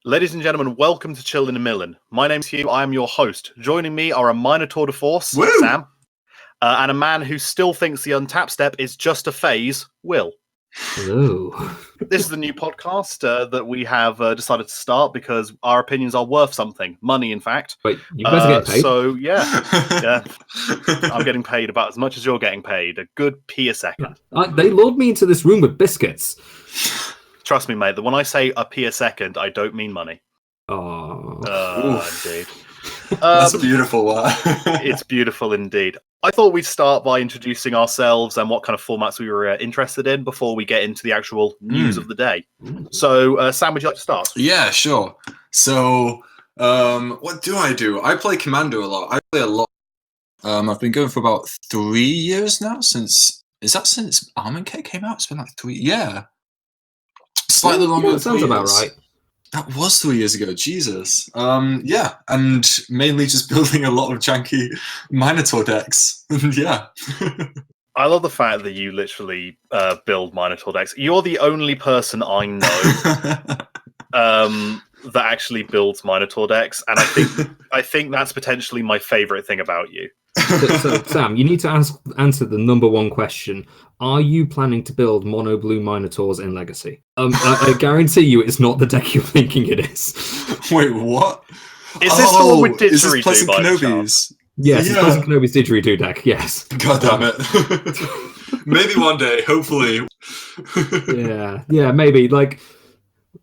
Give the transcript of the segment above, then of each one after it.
Ladies and gentlemen, welcome to Chillin and Millin. My name's Hugh, I am your host. Joining me are a minor tour de force, Woo! Sam, and a man who still thinks the untapped step is just a phase, Will. Hello. This is the new podcast that we have decided to start because our opinions are worth something. Money, in fact. Wait, you guys are getting paid? So, yeah. I'm getting paid about as much as you're getting paid. A good p a second. They lured me into this room with biscuits. Trust me, mate, that when I say a p a second, I don't mean money. Oh. Indeed. That's beautiful. It's beautiful indeed. I thought we'd start by introducing ourselves and what kind of formats we were interested in before we get into the actual news of the day. So, Sam, would you like to start? Yeah, sure. So, what do? I play Commando a lot. I play a lot. I've been going for about 3 years now. Since Armament K came out? It's been like 3. Yeah, slightly longer. That sounds about right. That was 3 years ago. Jesus. Yeah, and mainly just building a lot of janky Minotaur decks. Yeah. I love the fact that you literally build Minotaur decks. You're the only person I know that actually builds Minotaur decks, and I think that's potentially my favorite thing about you. So, Sam, you need to answer the number one question. Are you planning to build mono blue Minotaurs in Legacy? I guarantee you it's not the deck you're thinking it is. Wait, what? Is this the one with Is this Didgeridoo Pleasant by any Kenobis? chance? Yes, it's Pleasant Kenobi's Didgeridoo deck, yes. God damn it. Maybe one day, hopefully. Yeah, maybe.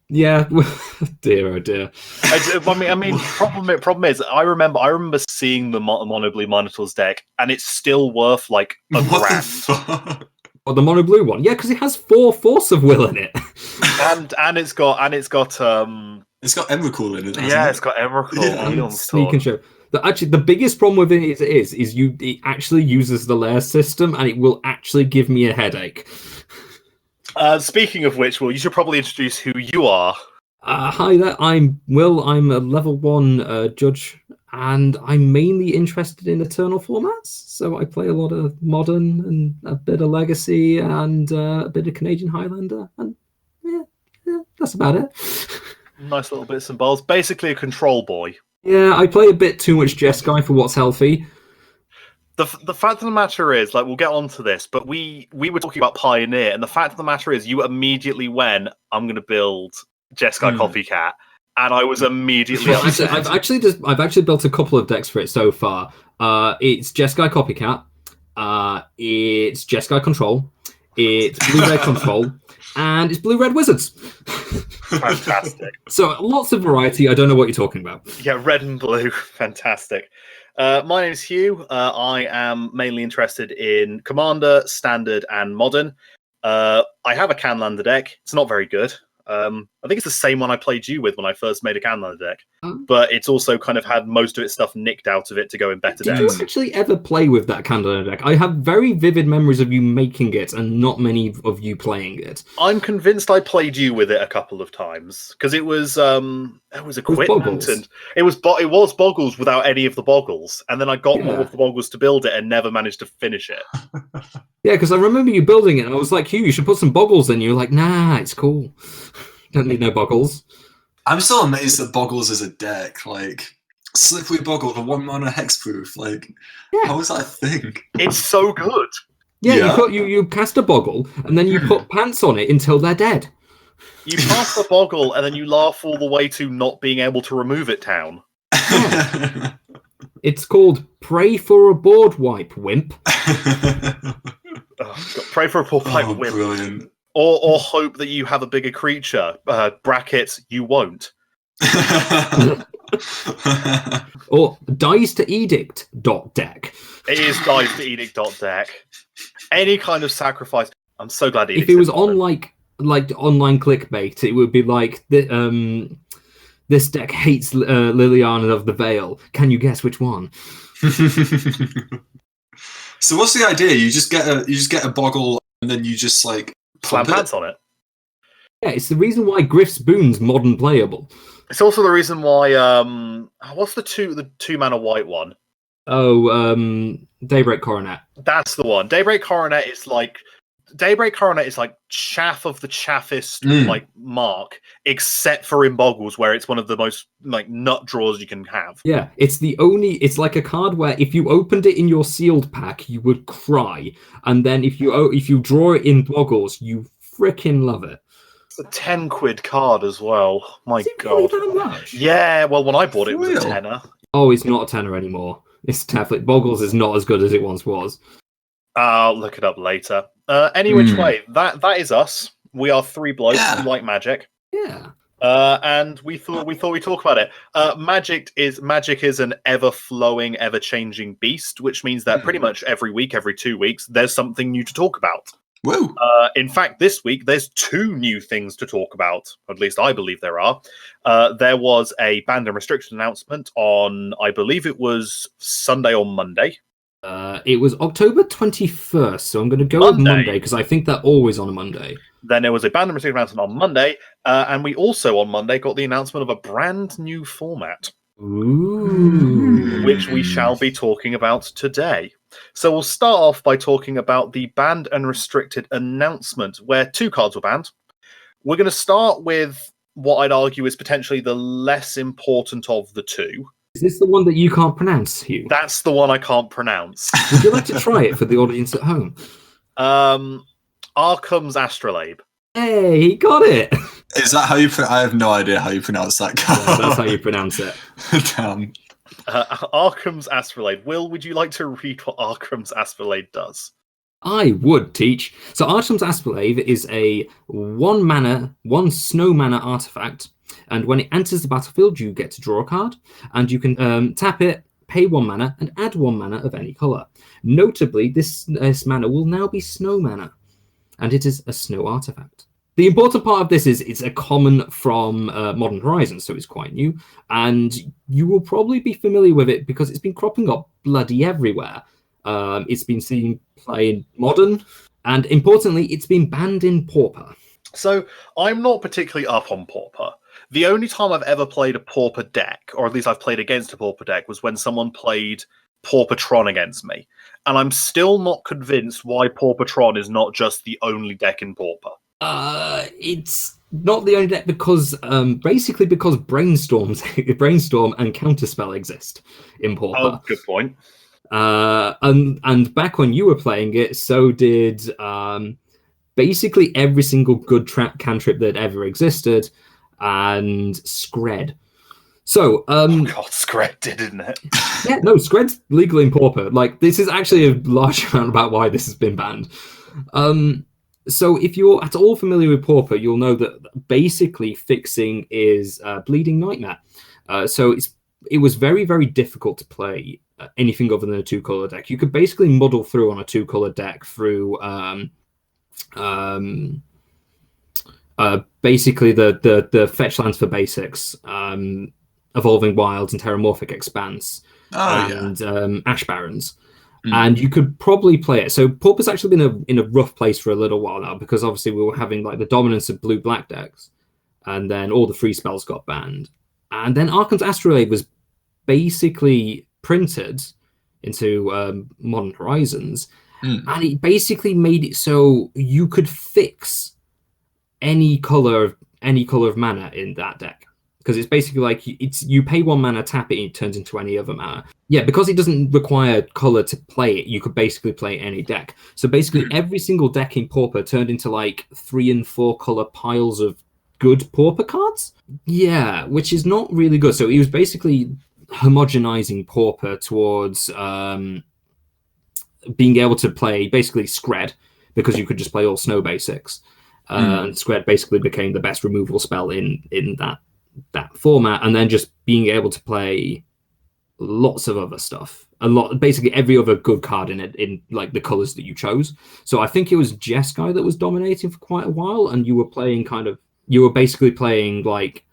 Yeah, dear, oh dear. I mean, problem is, I remember seeing the Mono Blue Minotaurs deck, and it's still worth like a What the grand. fuck? Oh, the mono blue one, yeah, because it has 4 Force of Will in it, and it's got It's got Emrakul in it. it's got Emrakul. Yeah. Sneak and show. Actually, the biggest problem with it is it actually uses the layer system, and it will actually give me a headache. Speaking of which, Will, you should probably introduce who you are. Hi there, I'm Will. I'm a level 1 judge, and I'm mainly interested in Eternal formats. So I play a lot of Modern and a bit of Legacy and a bit of Canadian Highlander, and yeah, that's about it. Nice little bits and bobs. Basically a control boy. Yeah, I play a bit too much Jeskai for what's healthy. The fact of the matter is, like, we'll get on to this, but we were talking about Pioneer, and the fact of the matter is, you immediately went, I'm going to build Jeskai Copycat, and I was immediately upset. I've actually built a couple of decks for it so far. It's Jeskai Copycat, it's Jeskai Control, it's Blue-Red Control, and it's Blue-Red Wizards. Fantastic. So lots of variety. I don't know what you're talking about. Yeah, red and blue. Fantastic. My name is Hugh. I am mainly interested in Commander, Standard, and Modern. I have a Canlander deck. It's not very good. I think it's the same one I played you with when I first made a Canlander deck. But it's also kind of had most of its stuff nicked out of it to go in better decks. Did you actually ever play with that Canlander deck? I have very vivid memories of you making it and not many of you playing it. I'm convinced I played you with it a couple of times because it was equipment and it was Boggles without any of the Boggles, and then I got more of the Boggles to build it and never managed to finish it. Yeah, because I remember you building it and I was like, Hugh, you should put some Boggles in. You're like, nah, it's cool. Don't need no Boggles. I'm still amazed that Boggles is a deck. Like, Slippery Boggle, the 1-mana hexproof. Like, how is that a thing? It's so good. Yeah. You cast a Boggle and then you put pants on it until they're dead. You pass the Boggle and then you laugh all the way to not being able to remove it down. It's called Pray for a Board Wipe, Wimp. Pray for a board wipe, Wimp. Brilliant. Or hope that you have a bigger creature. Brackets, you won't. Or Dies to Edict .deck. It is Dies to Edict .deck. Any kind of sacrifice. I'm so glad if it was on like online clickbait, it would be like this deck hates Liliana of the Veil. Can you guess which one? So what's the idea? You just get a Boggle and then you just like slam pants on it. Yeah, it's the reason why Griff's Boon's modern playable. It's also the reason why what's the two mana white one? Oh, Daybreak Coronet. That's the one. Daybreak Coronet is like Daybreak Coronet is like chaff of the chaffest like mark, except for in Boggles, where it's one of the most like nut draws you can have. Yeah, it's like a card where if you opened it in your sealed pack, you would cry, and then if you draw it in Boggles, you freaking love it. It's a 10 quid card as well. My Is it God. really that much? Yeah, well, when I bought it, it was a tenner. Oh, it's not a tenner anymore. It's definitely Boggles is not as good as it once was. I'll look it up later. Any which way, that is us. We are three blokes who like Magic. Yeah. And we thought we'd talk about it. Magic is an ever-flowing, ever-changing beast, which means that pretty much every week, every 2 weeks, there's something new to talk about. Woo! In fact, this week there's 2 new things to talk about. At least I believe there are. There was a banned and restricted announcement on, I believe it was Sunday or Monday. It was October 21st, so I'm going to go with Monday because I think they're always on a Monday. Then there was a banned and restricted announcement on Monday, and we also on Monday got the announcement of a brand new format. Ooh. Which we shall be talking about today. So we'll start off by talking about the banned and restricted announcement, where 2 cards were banned. We're going to start with what I'd argue is potentially the less important of the 2. Is this the one that you can't pronounce, Hugh? That's the one I can't pronounce. Would you like to try it for the audience at home? Arkham's Astrolabe. Hey, he got it! Is that how you I have no idea how you pronounce that card. Yeah, that's how you pronounce it. Damn. Arkham's Astrolabe. Will, would you like to read what Arkham's Astrolabe does? I would teach. So Arkham's Astrolabe is a 1 snow mana artifact, and when it enters the battlefield, you get to draw a card, and you can tap it, pay 1 mana, and add 1 mana of any color. Notably, this mana will now be snow mana, and it is a snow artifact. The important part of this is it's a common from Modern Horizons, so it's quite new, and you will probably be familiar with it because it's been cropping up bloody everywhere. It's been seen playing Modern, and importantly, it's been banned in Pauper. So I'm not particularly up on Pauper. The only time I've ever played a Pauper deck, or at least I've played against a Pauper deck, was when someone played Paupertron against me. And I'm still not convinced why Paupertron is not just the only deck in Pauper. It's not the only deck because basically because Brainstorm and Counterspell exist in Pauper. Oh, good point. And back when you were playing it, so did basically every single good cantrip that ever existed, and Skred. So, oh God, Skred did, didn't it? Yeah, no, Skred's legal in Pauper. Like, this is actually a large amount about why this has been banned. So if you're at all familiar with Pauper, you'll know that basically fixing is Bleeding Nightmare. So it was very, very difficult to play anything other than a 2-color deck. You could basically muddle through on a 2-color deck through basically the fetch lands for basics, Evolving Wilds and Terramorphic Expanse, Ash Barrens. And you could probably play it. So Pauper's actually been in a rough place for a little while now because obviously we were having like the dominance of blue-black decks, and then all the free spells got banned. And then Arkham's Astrolabe was basically printed into Modern Horizons, and it basically made it so you could fix any color of mana in that deck. Because it's basically like you pay 1 mana, tap it, and it turns into any other mana. Yeah, because it doesn't require color to play it, you could basically play any deck. So basically every single deck in Pauper turned into like 3 and 4 color piles of good Pauper cards. Yeah, which is not really good. So he was basically homogenizing Pauper towards being able to play basically Skred, because you could just play all snow basics. And Skred basically became the best removal spell in that format, and then just being able to play lots of other stuff, basically every other good card in it, in like the colors that you chose. So I think it was Jeskai that was dominating for quite a while, and you were basically playing like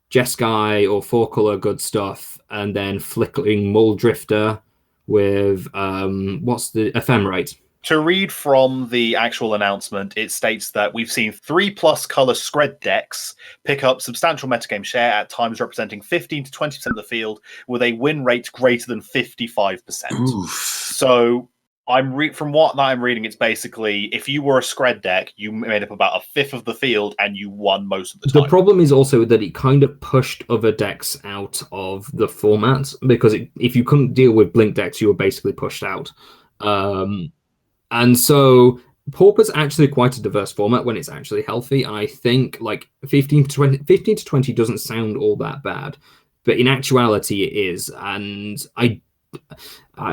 Jeskai or 4-color good stuff, and then flickering Muldrifter with what's the Ephemerate. To read from the actual announcement, it states that we've seen 3+ color Skred decks pick up substantial metagame share, at times representing 15 to 20% of the field, with a win rate greater than 55%. Oof. So From what I'm reading, it's basically if you were a Scred deck, you made up about a fifth of the field and you won most of the time. The problem is also that it kind of pushed other decks out of the format because if you couldn't deal with Blink decks, you were basically pushed out. And so Pauper's actually quite a diverse format when it's actually healthy. And I think like 15 to 20 doesn't sound all that bad, but in actuality it is. And I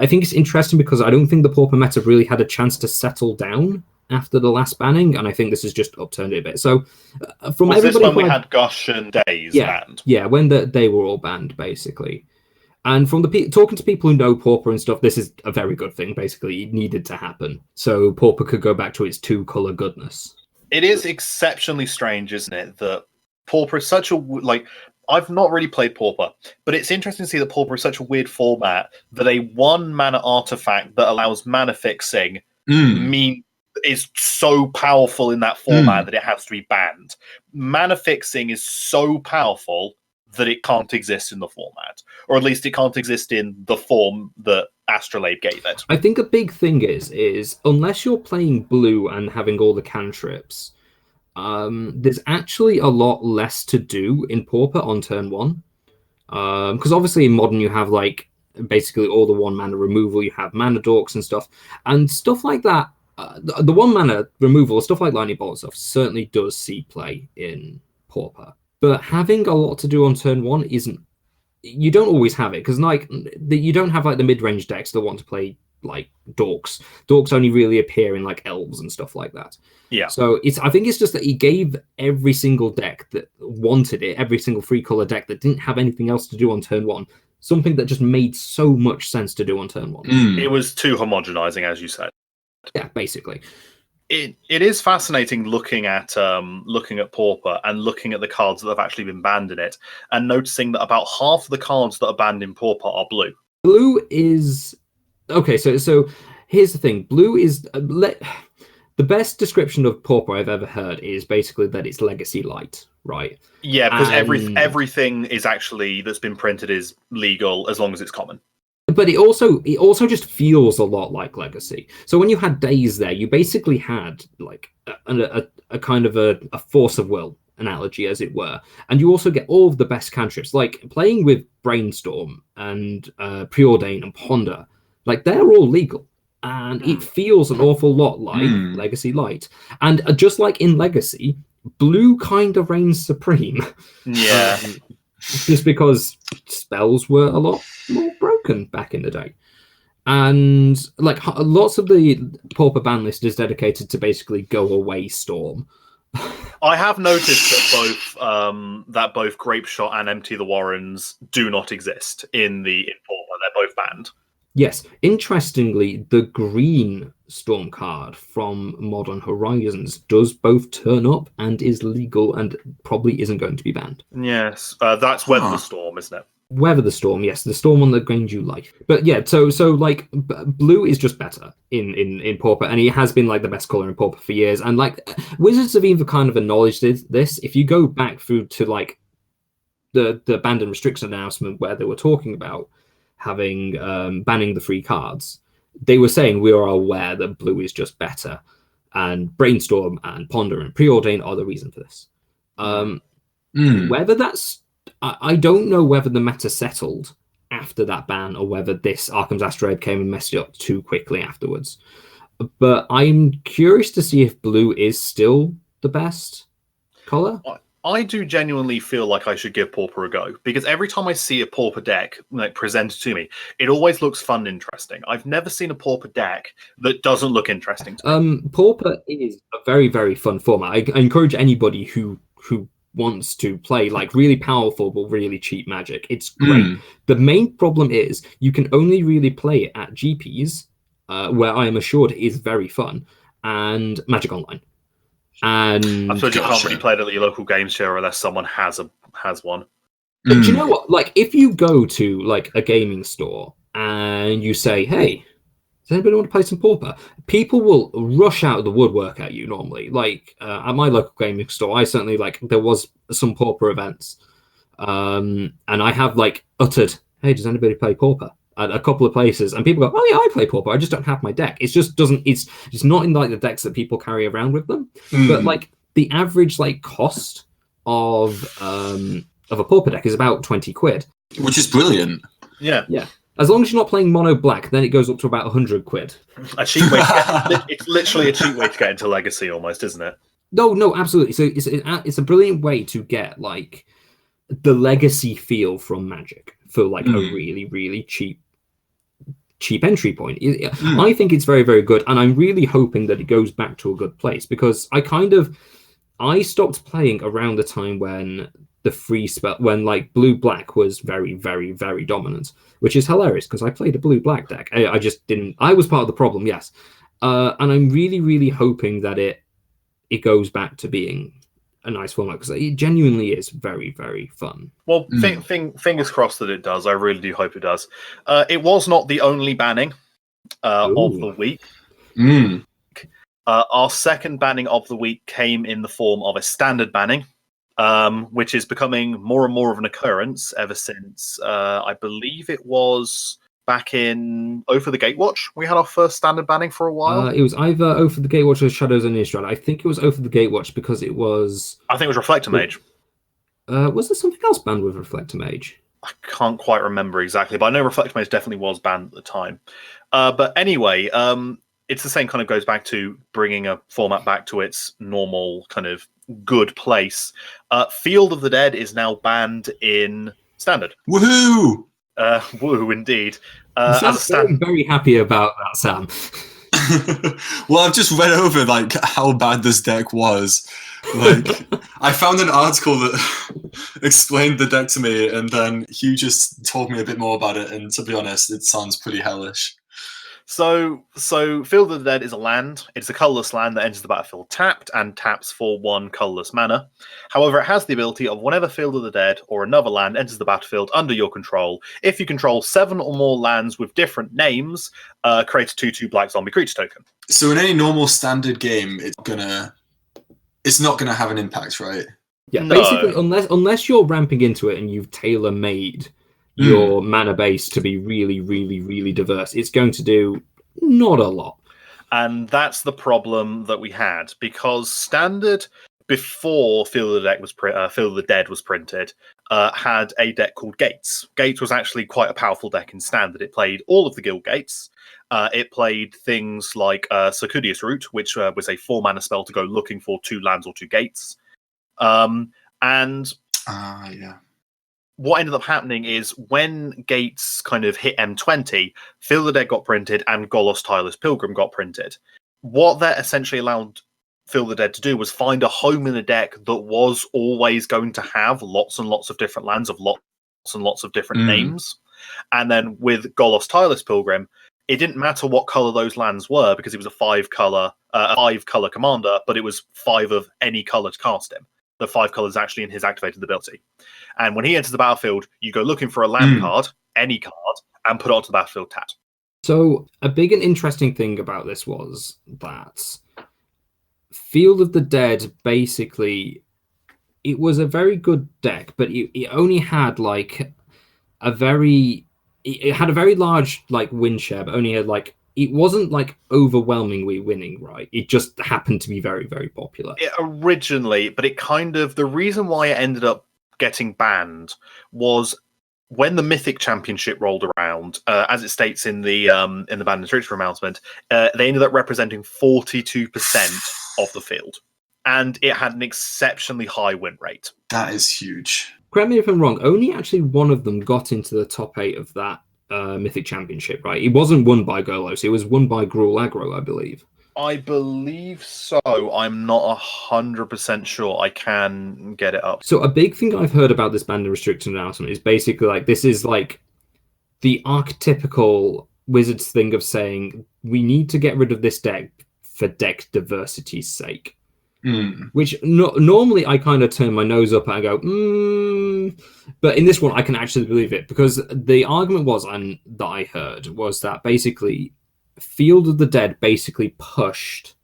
think it's interesting because I don't think the Pauper meta really had a chance to settle down after the last banning, and I think this has just upturned it a bit. So, from was everybody, this when we had Gush and Days banned? Yeah, when they were all banned, basically. And from talking to people who know Pauper and stuff, this is a very good thing. Basically, it needed to happen so Pauper could go back to its two-color goodness. It is exceptionally strange, isn't it, that Pauper is such a I've not really played Pauper, but it's interesting to see that Pauper is such a weird format that a 1-mana artifact that allows mana fixing is so powerful in that format that it has to be banned. Mana fixing is so powerful that it can't exist in the format, or at least it can't exist in the form that Astrolabe gave it. I think a big thing is unless you're playing blue and having all the cantrips, there's actually a lot less to do in Pauper on turn 1. Because obviously in Modern you have like basically all the 1-mana removal, you have mana dorks and stuff like that. The 1-mana removal, stuff like Lightning Bolt stuff, certainly does see play in Pauper. But having a lot to do on turn 1 isn't. You don't always have it because like you don't have like the mid-range decks that want to play like dorks. Dorks only really appear in like elves and stuff like that. Yeah. So I think it's just that he gave every single deck that wanted it, every single 3-color deck that didn't have anything else to do on turn 1, something that just made so much sense to do on turn 1. It was too homogenizing, as you said. Yeah, basically. It is fascinating looking at Pauper and looking at the cards that have actually been banned in it, and noticing that about half of the cards that are banned in Pauper are blue. Blue is okay. So here's the thing: blue is the best description of Pauper I've ever heard is basically that it's legacy light, right? Yeah, because everything is actually that's been printed is legal as long as it's common. But it also just feels a lot like Legacy. So when you had Days there, you basically had like a kind of a force of will analogy, as it were. And you also get all of the best cantrips, like playing with Brainstorm and Preordain and Ponder. Like they're all legal. And it feels an awful lot like Legacy Light. And just like in Legacy, blue kind of reigns supreme. Yeah. Just because spells were a lot more broken back in the day. And like lots of the Pauper ban list is dedicated to basically go away Storm. I have noticed that both Grape Shot and Empty the Warrens do not exist in Pauper. They're both banned. Yes. Interestingly, the green Storm card from Modern Horizons does both turn up and is legal and probably isn't going to be banned. Yes. That's Weather the Storm, isn't it? Weather the Storm, yes. The Storm one that gained you life. But yeah, so like blue is just better in Pauper, and he has been like the best color in Pauper for years. And like Wizards have even kind of acknowledged this. If you go back through to like the banned and restriction announcement where they were talking about having banning the free cards, they were saying we are aware that blue is just better, and Brainstorm and Ponder and Preordain are the reason for this. Whether that's I don't know whether the meta settled after that ban or whether this Arkham's Astrolabe came and messed it up too quickly afterwards. But I'm curious to see if blue is still the best color. I do genuinely feel like I should give Pauper a go, because every time I see a Pauper deck like presented to me, it always looks fun and interesting. I've never seen a Pauper deck that doesn't look interesting to me. Pauper is a very, very fun format. I encourage anybody who wants to play like really powerful but really cheap Magic. It's great. The main problem is you can only really play it at GPs, where I am assured it is very fun, and Magic Online. And I suppose you can't really play it at your local game share unless someone has one. But do you know what? Like, if you go to like a gaming store and you say, "Hey, does anybody want to play some Pauper?" People will rush out of the woodwork at you normally. Like at my local gaming store, I certainly like there was some Pauper events, and I have like uttered, "Hey, does anybody play Pauper?" at a couple of places, and people go, "Oh yeah, I play Pauper. I just don't have my deck." It just doesn't. It's not in like the decks that people carry around with them. But like the average like cost of a Pauper deck is about 20 quid, which is brilliant. Yeah. As long as you're not playing mono black, then it goes up to about 100 quid. A cheap way it's literally a cheap way to get into Legacy, almost, isn't it? No, absolutely. So it's a brilliant way to get like the Legacy feel from Magic for like a really, really cheap entry point. I think it's very, very good, and I'm really hoping that it goes back to a good place, because I stopped playing around the time when the free spell, when like blue black was very, very, very dominant, which is hilarious because I played a blue black deck. I just didn't. I was part of the problem, yes, and I'm really, really hoping that it goes back to being a nice format, because it genuinely is very, very fun. Well, fingers crossed that it does. I really do hope it does. It was not the only banning of the week. Our second banning of the week came in the form of a standard banning, which is becoming more and more of an occurrence ever since, I believe it was back in Oath of the Gatewatch. We had our first standard banning for a while. It was either Oath of the Gatewatch or Shadows and Innistrad. I think it was Oath of the Gatewatch because it was... I think it was Reflector Mage. Was there something else banned with Reflector Mage? I can't quite remember exactly, but I know Reflector Mage definitely was banned at the time. But anyway, it's the same, kind of goes back to bringing a format back to its normal kind of good place. Field of the Dead is now banned in Standard. Woohoo! Woo, indeed. I'm very happy about that, Sam. Well, I've just read over like how bad this deck was. Like, I found an article that explained the deck to me, and then Hugh just told me a bit more about it. And to be honest, it sounds pretty hellish. So Field of the Dead is a land. It's a colorless land that enters the battlefield tapped and taps for 1 colorless mana. However, it has the ability of whenever Field of the Dead or another land enters the battlefield under your control, if you control 7 or more lands with different names, create a 2/2 black zombie creature token. So in any normal standard game, it's not gonna have an impact, right? Yeah, basically, unless you're ramping into it and you've tailor-made your mana base to be really, really, really diverse, it's going to do not a lot. And that's the problem that we had, because Standard, before Field of the Dead was printed, had a deck called Gates. Gates was actually quite a powerful deck in Standard. It played all of the Guild Gates. It played things like Circuitous Route, which was a 4-mana spell to go looking for 2 lands or 2 gates. What ended up happening is when Gates kind of hit M20, Field of the Dead got printed and Golos Tireless Pilgrim got printed. What that essentially allowed Field of the Dead to do was find a home in a deck that was always going to have lots and lots of different lands of lots and lots of different names. And then with Golos Tireless Pilgrim, it didn't matter what color those lands were, because it was a 5-color commander, but it was 5 of any color to cast him. The 5 colors actually in his activated ability. And when he enters the battlefield, you go looking for a land card, any card, and put it onto the battlefield tapped. So a big and interesting thing about this was that Field of the Dead, basically, it was a very good deck, but it only had like it had a very large like win share, but only had like, it wasn't like overwhelmingly winning, right? It just happened to be very, very popular. Originally, but it kind of, the reason why it ended up getting banned was when the Mythic Championship rolled around, as it states in the ban restriction announcement, they ended up representing 42% of the field. And it had an exceptionally high win rate. That is huge. Correct me if I'm wrong, only actually one of them got into the top 8 of that Mythic Championship, right? It wasn't won by Golos, it was won by Gruul Aggro, I believe. I believe so. I'm not 100% sure. I can get it up. So a big thing I've heard about this banned and restricted announcement is basically like, this is like the archetypical Wizards thing of saying, we need to get rid of this deck for deck diversity's sake. Which normally I kind of turn my nose up and go, but in this one I can actually believe it, because the argument was, and that I heard, was that basically Field of the Dead basically pushed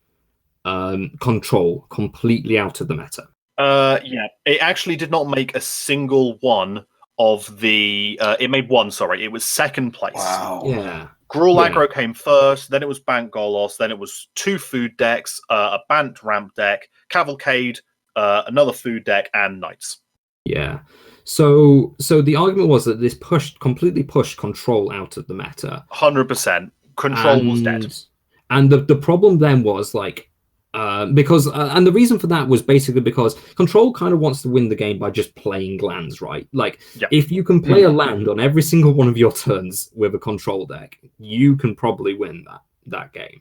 Control completely out of the meta. Yeah, it actually did not make a single one of the. It made one. Sorry, it was second place. Wow. Yeah. Gruul Yeah. Aggro came first, then it was Bant Golos, then it was 2 food decks, a Bant ramp deck, Cavalcade, another food deck, and Knights. Yeah. So the argument was that this completely pushed control out of the meta. 100%. Control was dead. And the problem then was like because and the reason for that was basically because control kind of wants to win the game by just playing lands, right? Like if you can play a land on every single one of your turns with a control deck, you can probably win that game,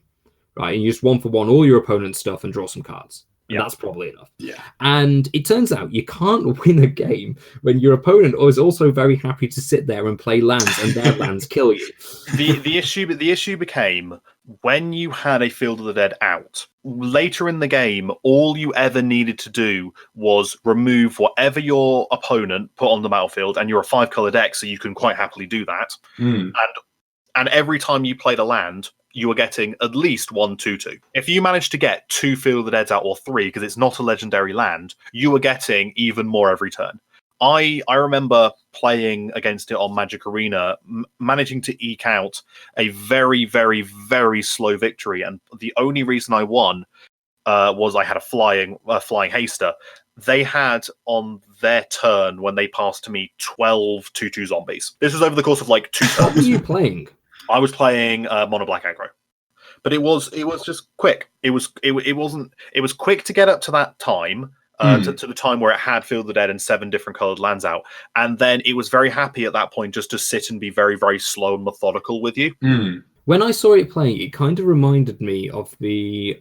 right? And you just 1-for-1 all your opponent's stuff and draw some cards. And that's probably enough. Yeah. And it turns out you can't win a game when your opponent is also very happy to sit there and play lands, and their lands kill you. The issue became when you had a Field of the Dead out. Later in the game, all you ever needed to do was remove whatever your opponent put on the battlefield, and you're a 5-color deck, so you can quite happily do that. And every time you played a land, you were getting at least 1/2/2. If you managed to get 2 Field of the Deads out, or 3, because it's not a legendary land, you were getting even more every turn. I remember playing against it on Magic Arena, managing to eke out a very, very, very slow victory, and the only reason I won was I had a flying haster. They had on their turn, when they passed to me, 12 2/2 zombies. This was over the course of like 2 turns. What were you playing? I was playing mono black aggro, but it was just quick. It was quick to get up to that time, to the time where it had Field of the Dead and 7 different colored lands out, and then it was very happy at that point just to sit and be very, very slow and methodical with you. When I saw it playing, it kind of reminded me of the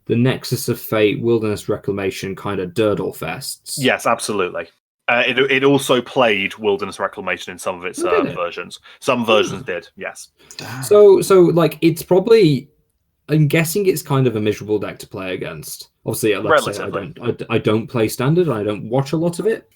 Nexus of Fate, Wilderness Reclamation kind of Durdle fests. Yes, absolutely. It also played Wilderness Reclamation in some of its versions. Some versions did, yes. So like it's probably, I'm guessing it's kind of a miserable deck to play against. Obviously, let's say I don't play Standard. I don't watch a lot of it.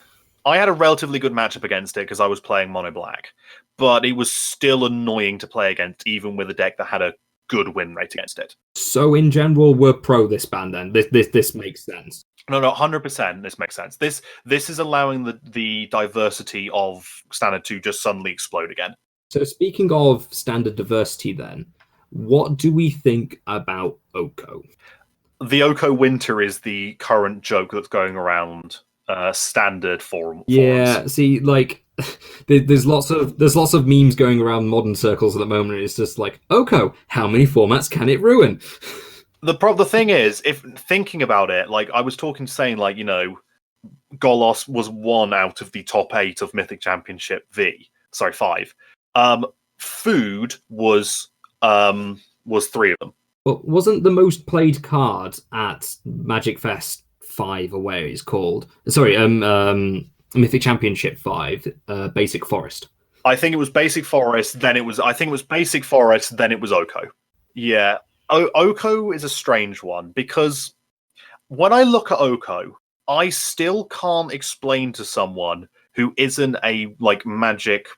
I had a relatively good matchup against it because I was playing mono black, but it was still annoying to play against, even with a deck that had a good win rate against it. So in general, we're pro this ban then. This makes sense. No, 100%. This makes sense. This is allowing the diversity of Standard to just suddenly explode again. So speaking of Standard diversity, then, what do we think about Oko? The Oko Winter is the current joke that's going around Standard forums. Yeah, see, like there's lots of memes going around modern circles at the moment. It's just like, Oko, how many formats can it ruin? The thing is, if thinking about it, like I was saying, like, you know, Golos was 1 out of the top 8 of Mythic Championship 5. Food was 3 of them. But wasn't the most played card at Magic Fest 5, or where it's called? Sorry, Mythic Championship 5, Basic Forest. I think it was Basic Forest. Then it was Basic Forest. Then it was Oko. Yeah. Oko is a strange one because when I look at Oko, I still can't explain to someone who isn't a Magic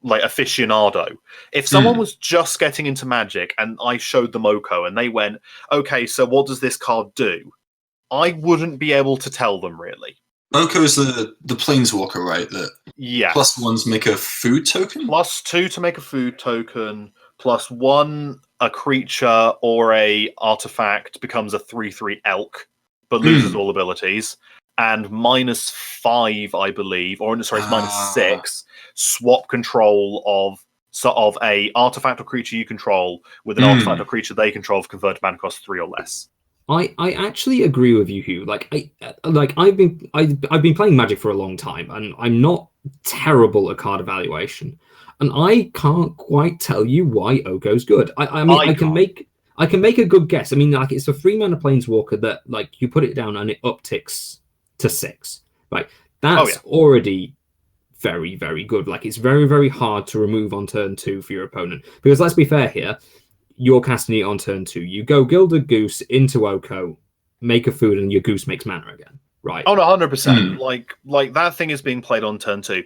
aficionado. If someone was just getting into Magic and I showed them Oko and they went, "Okay, so what does this card do?" I wouldn't be able to tell them really. Oko is the planeswalker, right? That +1s make a food token. +2 to make a food token. +1 a creature or a artifact becomes a 3/3 elk, but loses all abilities. And -5, I believe, or sorry, it's -6. Swap control of a artifact or creature you control with an artifact or creature they control of converted mana cost 3 or less. I actually agree with you, Hugh. I've been playing Magic for a long time, and I'm not terrible at card evaluation, and I can't quite tell you why Oko's good. I can make a good guess. I mean, like, it's a 3-mana planeswalker that, like, you put it down and it upticks to 6. Right, that's already very, very good. Like, it's very, very hard to remove on turn 2 for your opponent, because let's be fair here. You're casting it on turn 2. You go Gilded Goose into Oko, make a food, and your goose makes mana again. Right? Oh, no, 100%. Like that thing is being played on turn 2.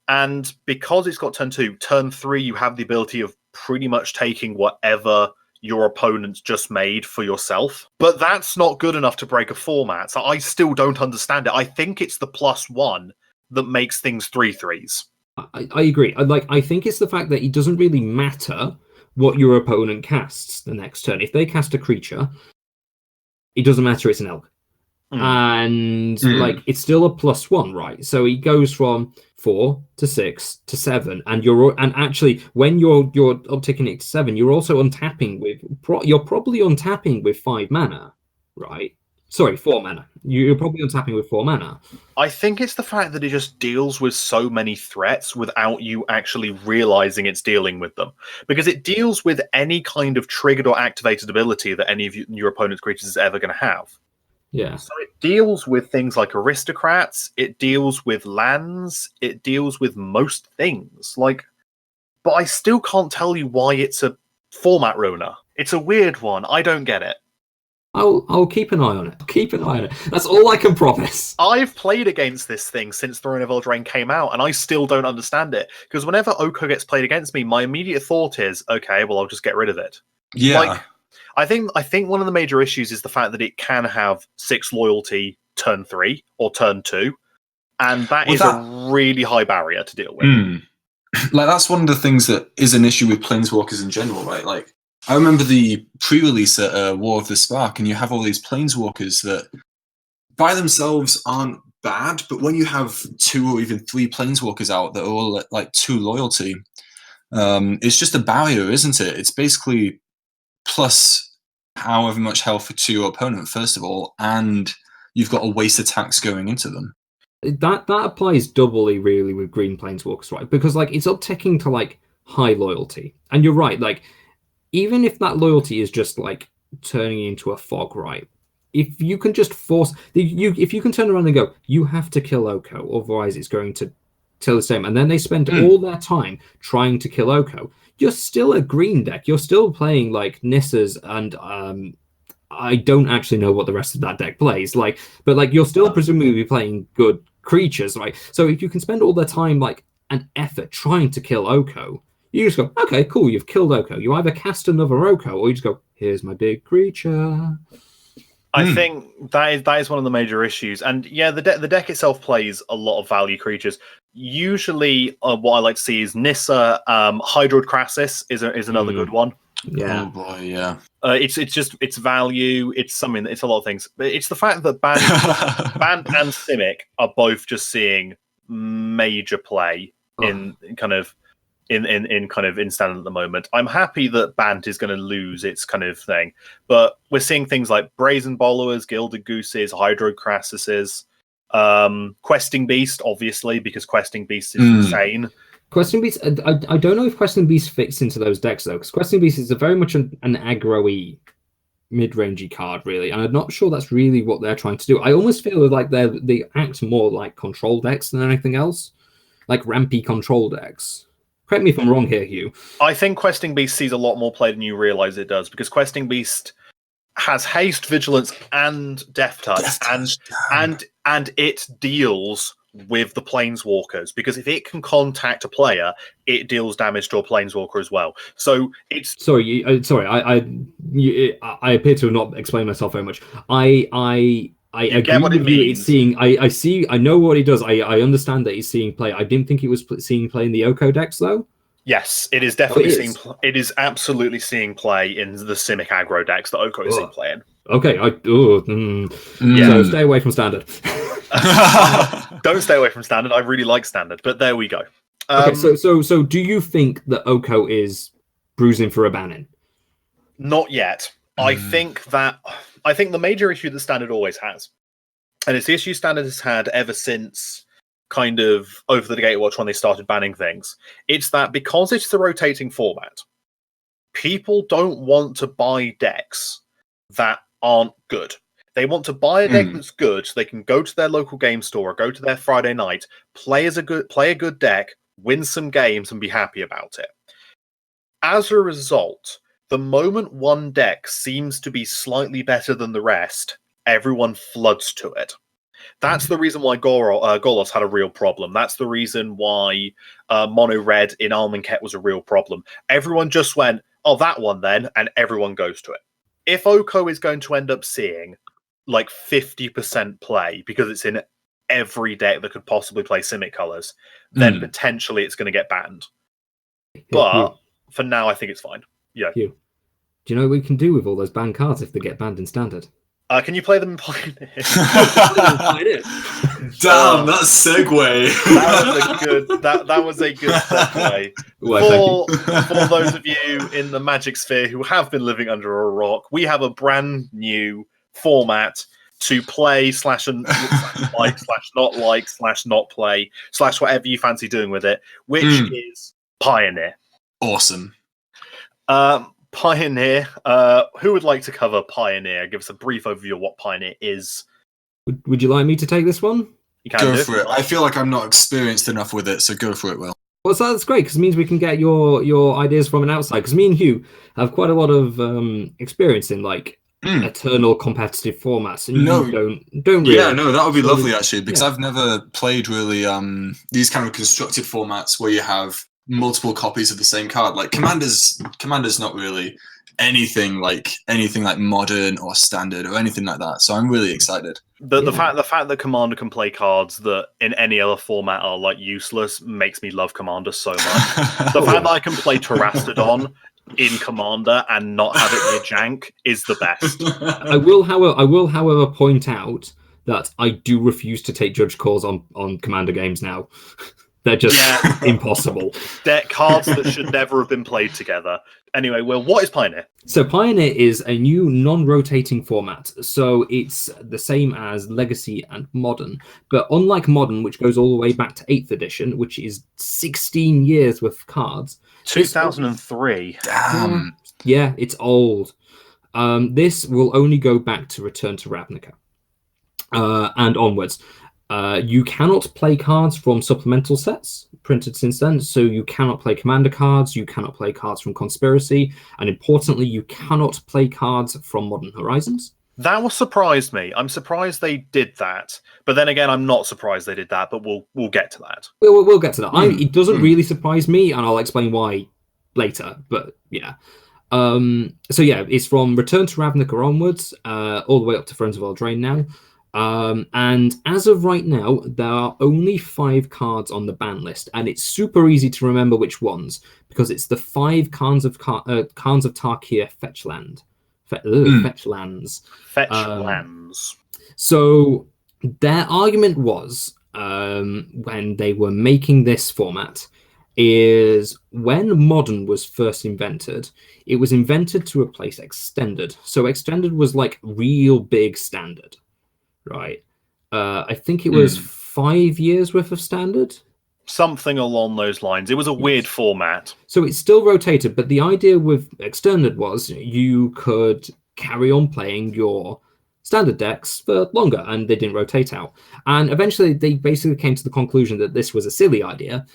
And because it's got turn 2, turn 3, you have the ability of pretty much taking whatever your opponent's just made for yourself. But that's not good enough to break a format. So I still don't understand it. I think it's the +1 that makes things 3/3s. I agree. I think it's the fact that it doesn't really matter what your opponent casts the next turn. If they cast a creature, it doesn't matter. It's an elk, and like it's still a +1, right? So it goes from 4 to 6 to 7, and actually when you're upticking it to 7, you're also untapping with you're probably untapping with 5 mana, right? Sorry, 4 mana. You're probably untapping with 4 mana. I think it's the fact that it just deals with so many threats without you actually realizing it's dealing with them. Because it deals with any kind of triggered or activated ability that any of your opponent's creatures is ever going to have. Yeah. So it deals with things like aristocrats, it deals with lands, it deals with most things. But I still can't tell you why it's a format ruiner. It's a weird one. I don't get it. I'll keep an eye on it. Keep an eye on it. That's all I can promise. I've played against this thing since Throne of Eldraine came out, and I still don't understand it. Because whenever Oko gets played against me, my immediate thought is, okay, well, I'll just get rid of it. Yeah. I think one of the major issues is the fact that it can have 6 loyalty turn 3 or turn 2, and that is a really high barrier to deal with. Like, that's one of the things that is an issue with Planeswalkers in general, right? Like, I remember the pre-release at War of the Spark, and you have all these Planeswalkers that by themselves aren't bad, but when you have 2 or even 3 Planeswalkers out that are all at, like, 2 loyalty, it's just a barrier, isn't it? It's basically plus however much health to your opponent, first of all, and you've got a waste attacks going into them. That applies doubly, really, with green Planeswalkers, right? Because, like, it's upticking to, like, high loyalty. And you're right, like, even if that loyalty is just like turning into a fog, right? If you can just if you can turn around and go, you have to kill Oko, otherwise it's going to tell the same. And then they spend all their time trying to kill Oko. You're still a green deck. You're still playing like Nissas, and I don't actually know what the rest of that deck plays. But you're still presumably playing good creatures, right? So if you can spend all their time like an effort trying to kill Oko, you just go, okay, cool, you've killed Oko. You either cast another Oko, or you just go, here's my big creature. I think that is one of the major issues. And yeah, the deck itself plays a lot of value creatures. Usually, what I like to see is Nissa. Hydroid Crassus is another good one. Yeah. Oh boy, yeah. It's value. It's a lot of things. But it's the fact that Band and Simic are both just seeing major play in standard at the moment. I'm happy that Bant is going to lose its kind of thing, but we're seeing things like Brazen Followers, Gilded Gooses, Hydroid Crassuses, Questing Beast, obviously, because Questing Beast is insane. Questing Beast, I don't know if Questing Beast fits into those decks, though, because Questing Beast is very much an aggro-y, mid-rangey card, really, and I'm not sure that's really what they're trying to do. I almost feel like they act more like control decks than anything else, like rampy control decks. Correct me if I'm wrong here, Hugh. I think Questing Beast sees a lot more play than you realize it does, because Questing Beast has haste, vigilance, and death touch, and it deals with the planeswalkers, because if it can contact a player, it deals damage to a planeswalker as well. So it's I appear to have not explained myself very much. I agree get what it with you. means. It's seeing. I know what he does. I understand that he's seeing play. I didn't think it was seeing play in the Oko decks, though. Yes, it is definitely seeing. It is absolutely seeing play in the Simic aggro decks that Oko is seeing play in. Okay, So stay away from standard. Don't stay away from standard. I really like standard, but there we go. Okay, so do you think that Oko is bruising for a banning? Not yet. I think the major issue that standard always has, and it's the issue standard has had ever since kind of over the Gatewatch when they started banning things, it's that because it's the rotating format, people don't want to buy decks that aren't good. They want to buy a deck that's good so they can go to their local game store or go to their Friday night, play a good deck, win some games, and be happy about it. As a result, the moment one deck seems to be slightly better than the rest, everyone floods to it. That's the reason why Golos had a real problem. That's the reason why Mono Red in Almanket was a real problem. Everyone just went, oh, that one then, and everyone goes to it. If Oko is going to end up seeing like 50% play because it's in every deck that could possibly play Simic colors, then potentially it's going to get banned. But for now, I think it's fine. Yeah. Hugh, do you know what we can do with all those banned cards if they get banned in Standard? Can you play them in Pioneer? Damn, that segue. That was a good segue. For those of you in the Magic sphere who have been living under a rock, we have a brand new format to play /not play / whatever you fancy doing with it, which is Pioneer. Awesome. Pioneer. Who would like to cover Pioneer? Give us a brief overview of what Pioneer is. Would you like me to take this one? You can go for it. I feel like I'm not experienced enough with it, so go for it, Will. Well, so that's great because it means we can get your ideas from an outside. Because me and Hugh have quite a lot of experience in like eternal competitive formats, and you don't really. Yeah, no, that would be lovely actually, because I've never played really these kind of constructed formats where you have multiple copies of the same card. Like Commander's not really anything like Modern or Standard or anything like that. So I'm really excited. The fact that Commander can play cards that in any other format are like useless makes me love Commander so much. The fact that I can play Terastodon in Commander and not have it be a jank is the best. I will, however, point out that I do refuse to take judge calls on Commander games now. They're just impossible. They're cards that should never have been played together. Anyway, Will, what is Pioneer? So Pioneer is a new non-rotating format. So it's the same as Legacy and Modern. But unlike Modern, which goes all the way back to 8th edition, which is 16 years worth of cards. 2003. Damn. Yeah, it's old. This will only go back to Return to Ravnica and onwards. You cannot play cards from supplemental sets printed since then, so you cannot play Commander cards, you cannot play cards from Conspiracy, and importantly, you cannot play cards from Modern Horizons. That will surprise me. I'm surprised they did that, but then again, I'm not surprised they did that. But we'll get to that. We'll get to that. It doesn't really surprise me, and I'll explain why later. But yeah. So yeah, it's from Return to Ravnica onwards, all the way up to Friends of Eldraine now. And as of right now, there are only 5 cards on the ban list, and it's super easy to remember which ones because it's the 5 Khans of Tarkir fetch lands. Fetch lands. So their argument was, when they were making this format, is when Modern was first invented, it was invented to replace Extended. So Extended was like real big Standard. Right. I think it was 5 years worth of Standard. Something along those lines. It was a weird format. So it's still rotated, but the idea with Extended was you could carry on playing your Standard decks for longer, and they didn't rotate out. And eventually they basically came to the conclusion that this was a silly idea,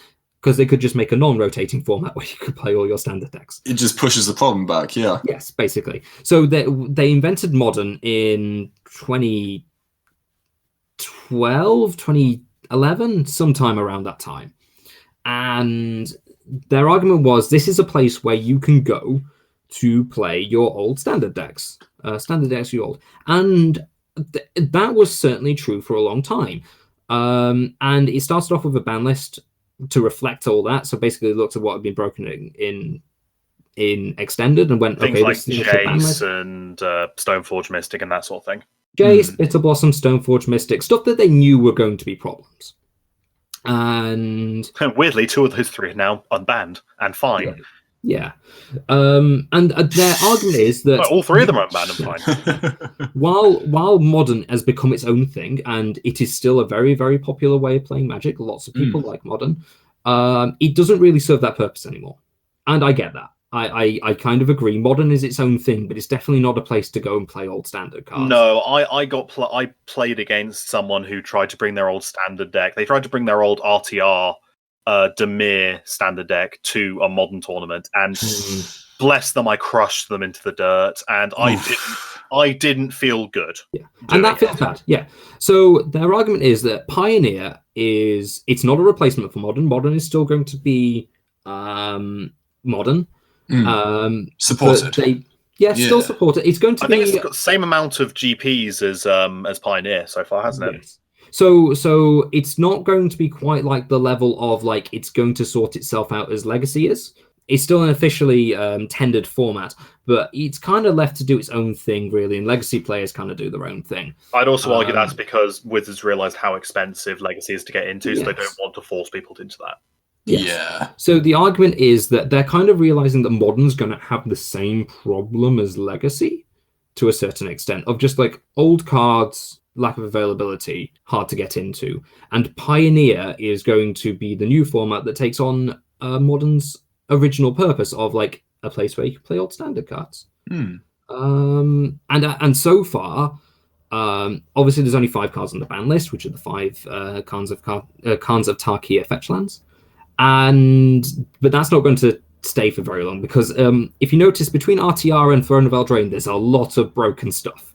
because they could just make a non-rotating format where you could play all your Standard decks. It just pushes the problem back, yeah. Yes, basically. So they invented Modern in 2011, sometime around that time. And their argument was this is a place where you can go to play your old Standard decks. Standard decks you old. And that was certainly true for a long time. And it started off with a ban list to reflect all that. So basically it looked at what had been broken in Extended and went, things okay, like this is Jace and Stoneforge Mystic and that sort of thing. Jace, Bitter Blossom, Stoneforge Mystic, stuff that they knew were going to be problems. And weirdly, 2 of those 3 are now unbanned and fine. Yeah. And their argument is that all 3 of them are unbanned and fine. while Modern has become its own thing, and it is still a very, very popular way of playing Magic, lots of people like Modern, it doesn't really serve that purpose anymore. And I get that. I kind of agree. Modern is its own thing, but it's definitely not a place to go and play old Standard cards. No, I played against someone who tried to bring their old Standard deck. They tried to bring their old RTR Demir Standard deck to a Modern tournament, and bless them, I crushed them into the dirt, and I didn't feel good. Yeah, and that feels bad. Yeah. So their argument is that Pioneer it's not a replacement for Modern. Modern is still going to be Modern. Supported. Still supported. It's going to be. I think it's got the same amount of GPs as Pioneer so far, hasn't it? Yes. So it's not going to be quite like the level of like it's going to sort itself out as Legacy is. It's still an officially tendered format, but it's kind of left to do its own thing, really, and Legacy players kind of do their own thing. I'd also argue that's because Wizards realised how expensive Legacy is to get into, so they Yes. don't want to force people into that. Yes. Yeah. So the argument is that they're kind of realizing that Modern's going to have the same problem as Legacy to a certain extent, of just like old cards, lack of availability, hard to get into. And Pioneer is going to be the new format that takes on Modern's original purpose of like a place where you can play old standard cards. And so far, obviously there's only 5 cards on the ban list, which are the 5 Khans of Tarkir fetch lands. But that's not going to stay for very long, because if you notice, between RTR and Throne of Eldraine, there's a lot of broken stuff.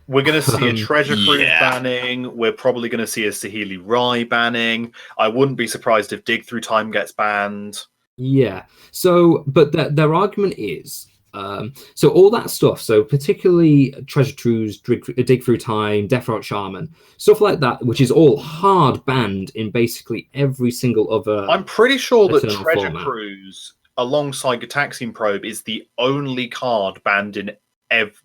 We're going to see a Treasure Cruise yeah. banning. We're probably going to see a Saheeli Rai banning. I wouldn't be surprised if Dig Through Time gets banned. Yeah. So, but their argument is, so all that stuff, so particularly Treasure Cruise, Dig Through Time, Death Rock Shaman, stuff like that, which is all hard banned in basically every single other. I'm pretty sure that Eternal Treasure format. Cruise, alongside Gataxian Probe, is the only card banned in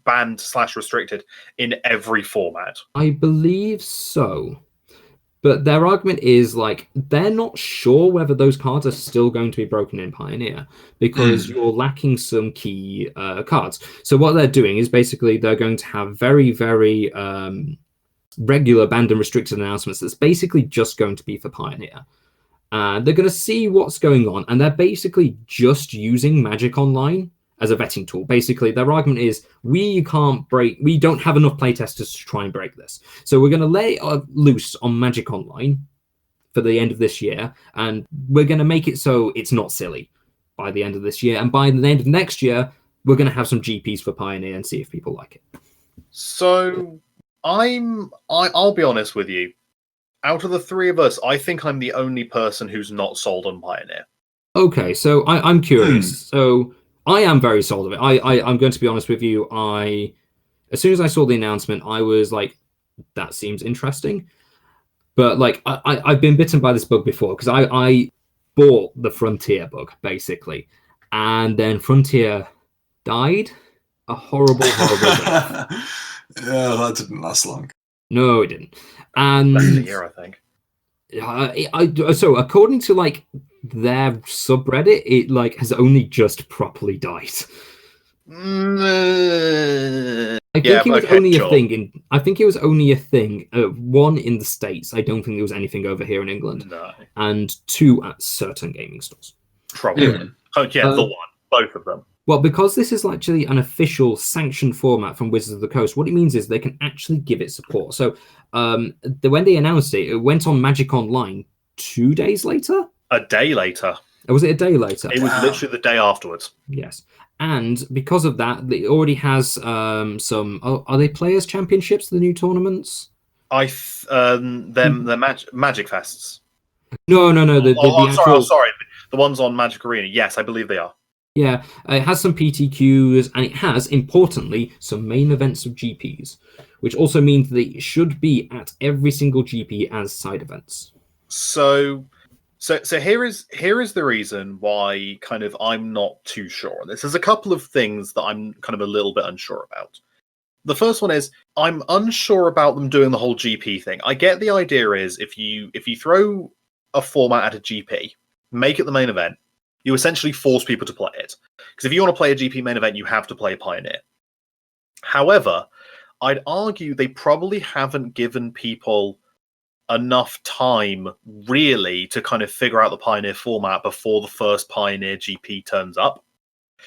banned/restricted in every format. I believe so. But their argument is like they're not sure whether those cards are still going to be broken in Pioneer, because you're lacking some key cards. So what they're doing is basically they're going to have very, very regular banned and restricted announcements that's basically just going to be for Pioneer. They're going to see what's going on, and they're basically just using Magic Online as a vetting tool. Basically, their argument is we don't have enough playtesters to try and break this. So we're going to lay it loose on Magic Online for the end of this year, and we're going to make it so it's not silly by the end of this year. And by the end of next year, we're going to have some GPs for Pioneer and see if people like it. So I'll be honest with you. Out of the 3 of us, I think I'm the only person who's not sold on Pioneer. Okay, so I'm curious. So I am very sold of it. I'm going to be honest with you. As soon as I saw the announcement, I was like, that seems interesting. But like, I've been bitten by this bug before, because I bought the Frontier bug, basically. And then Frontier died. A horrible death. Yeah, that didn't last long. No, it didn't. And Less than a year, I think. So according to like their subreddit, it like has only just properly died. I think it was only a thing I think it was only a thing. 1 in the States. I don't think there was anything over here in England. No. And 2 at certain gaming stores. Probably. Oh yeah, the one. Both of them. Well, because this is actually an official sanctioned format from Wizards of the Coast, what it means is they can actually give it support. So when they announced it, it went on Magic Online 2 days later? A day later. Or was it a day later? It was literally the day afterwards. Yes. And because of that, it already has some... are they Players' Championships, the new tournaments? They're Magic Fests. No. The actual... sorry. The ones on Magic Arena. Yes, I believe they are. Yeah, it has some PTQs, and it has, importantly, some main events of GPs, which also means they should be at every single GP as side events. So here is the reason why kind of I'm not too sure on this. There's a couple of things that I'm kind of a little bit unsure about. The first one is I'm unsure about them doing the whole GP thing. I get the idea is if you throw a format at a GP, make it the main event, you essentially force people to play it. Because if you want to play a GP main event, you have to play Pioneer. However, I'd argue they probably haven't given people enough time, really, to kind of figure out the Pioneer format before the first Pioneer GP turns up.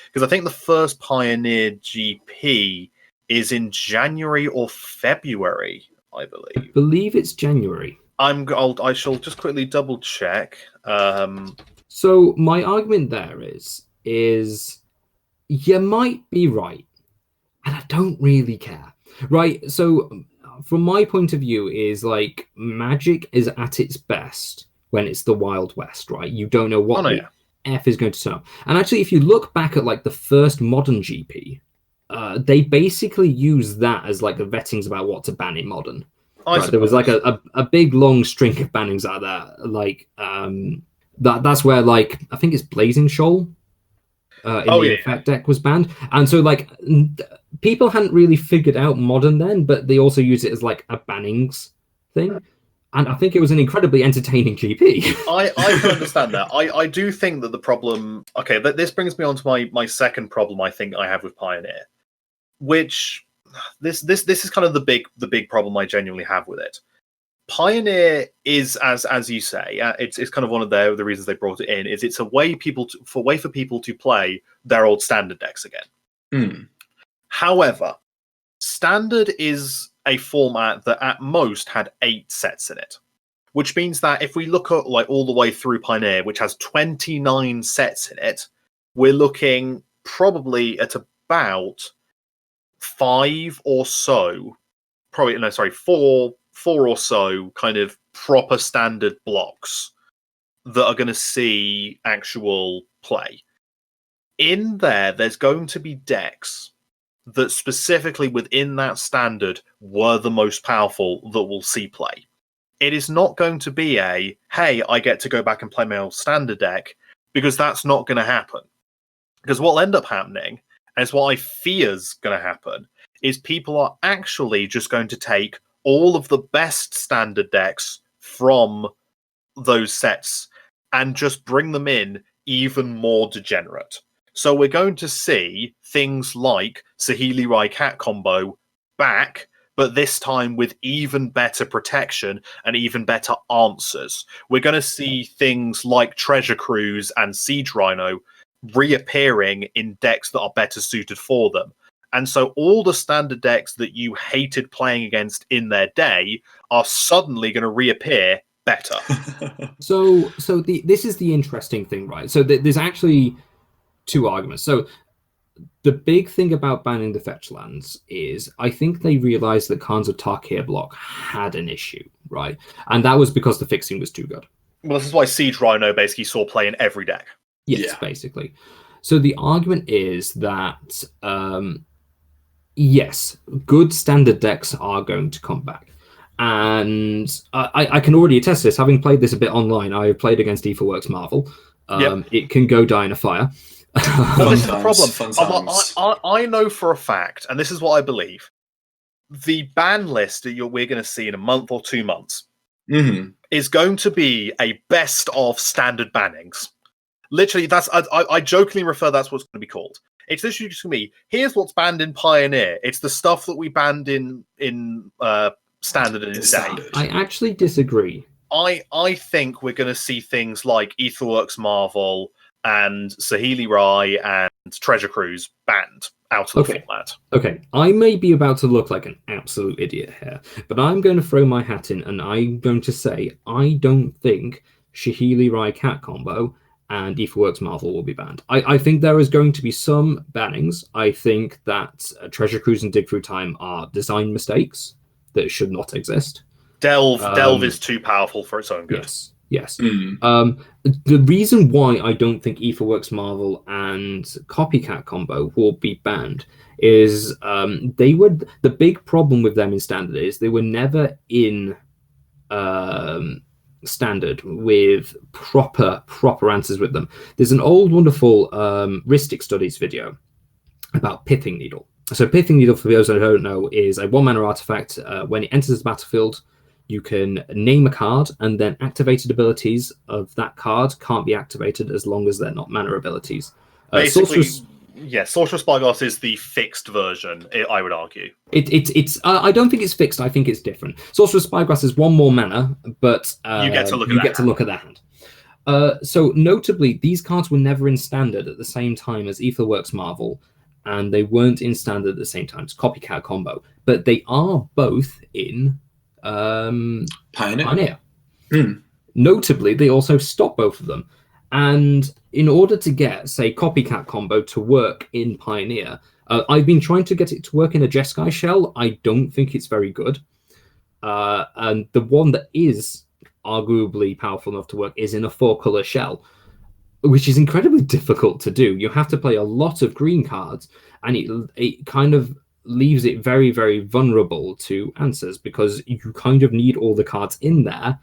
Because I think the first Pioneer GP is in January or February, I believe. I believe it's January. I shall just quickly double check. So my argument there is you might be right, and I don't really care. Right? So from my point of view is like Magic is at its best when it's the Wild West, right? You don't know what F is going to turn up. And actually, if you look back at like the first Modern GP, they basically use that as like the vettings about what to ban in Modern. Right, there was like a big long string of bannings out there. Like that's where like I think it's Blazing Shoal in the effect deck was banned, and so like people hadn't really figured out modern then, but they also use it as like a bannings thing. And I think it was an incredibly entertaining GP. I can understand that. I do think that the problem. Okay, this brings me on to my second problem. I think I have with Pioneer, which this is kind of the big problem I genuinely have with it. Pioneer is as you say, it's kind of one of the reasons they brought it in. Is it's a way for people to play their old standard decks again. However, standard is a format that at most had 8 sets in it, which means that if we look at like all the way through Pioneer, which has 29 sets in it, we're looking probably at about 5 or so, four or so kind of proper standard blocks that are going to see actual play. In there's going to be decks that specifically within that standard were the most powerful that will see play. It is not going to be hey, I get to go back and play my old standard deck, because that's not going to happen. Because what will end up happening, and it's what I fear is going to happen, is people are actually just going to take all of the best standard decks from those sets and just bring them in even more degenerate. So we're going to see things like Saheeli Rai Cat combo back, but this time with even better protection and even better answers. We're going to see things like Treasure Cruise and Siege Rhino reappearing in decks that are better suited for them. And so all the standard decks that you hated playing against in their day are suddenly going to reappear better. So this is the interesting thing, right? So there's actually 2 arguments. So the big thing about banning the fetch lands is I think they realized that Khans of Tarkir block had an issue, right? And that was because the fixing was too good. Well, this is why Siege Rhino basically saw play in every deck. Yes, basically. So the argument is that yes, good standard decks are going to come back. And I can already attest this, having played this a bit online. I played against EtherWorks Marvel. It can go die in a fire. Well, this is the problem. I know for a fact, and this is what I believe, the ban list that we're going to see in a month or 2 months is going to be a best of standard bannings. Literally, I jokingly refer that's what's going to be called. It's literally just going to be, here's what's banned in Pioneer. It's the stuff that we banned in standard and in day. I actually disagree. I think we're going to see things like EtherWorks Marvel and Saheeli Rai and Treasure Cruise banned out of the format. Okay, I may be about to look like an absolute idiot here, but I'm going to throw my hat in and I'm going to say I don't think Saheeli Rai Cat combo and EtherWorks Marvel will be banned. I think there is going to be some bannings. I think that Treasure Cruise and Dig Through Time are design mistakes that should not exist. Delve is too powerful for its own good. Yes. The reason why I don't think EtherWorks Marvel and Copycat combo will be banned is the big problem with them in standard is they were never in standard with proper answers with them. There's an old wonderful Ristic Studies video about Pithing Needle. So Pithing Needle, for those that don't know, is a 1-mana artifact. When it enters the battlefield, you can name a card, and then activated abilities of that card can't be activated as long as they're not mana abilities. Basically, Sorcerous Spyglass is the fixed version, I would argue. It's I don't think it's fixed. I think it's different. Sorcerous Spyglass is 1 more mana, but you get to look at that hand. So notably, these cards were never in standard at the same time as EtherWorks Marvel, and they weren't in standard at the same time as Copycat combo, but they are both in Pioneer. Notably, they also stopped both of them. And in order to get, say, Copycat combo to work in Pioneer, I've been trying to get it to work in a Jeskai shell. I don't think it's very good. And the one that is arguably powerful enough to work is in a 4-color shell, which is incredibly difficult to do. You have to play a lot of green cards, and it kind of leaves it very, very vulnerable to answers because you kind of need all the cards in there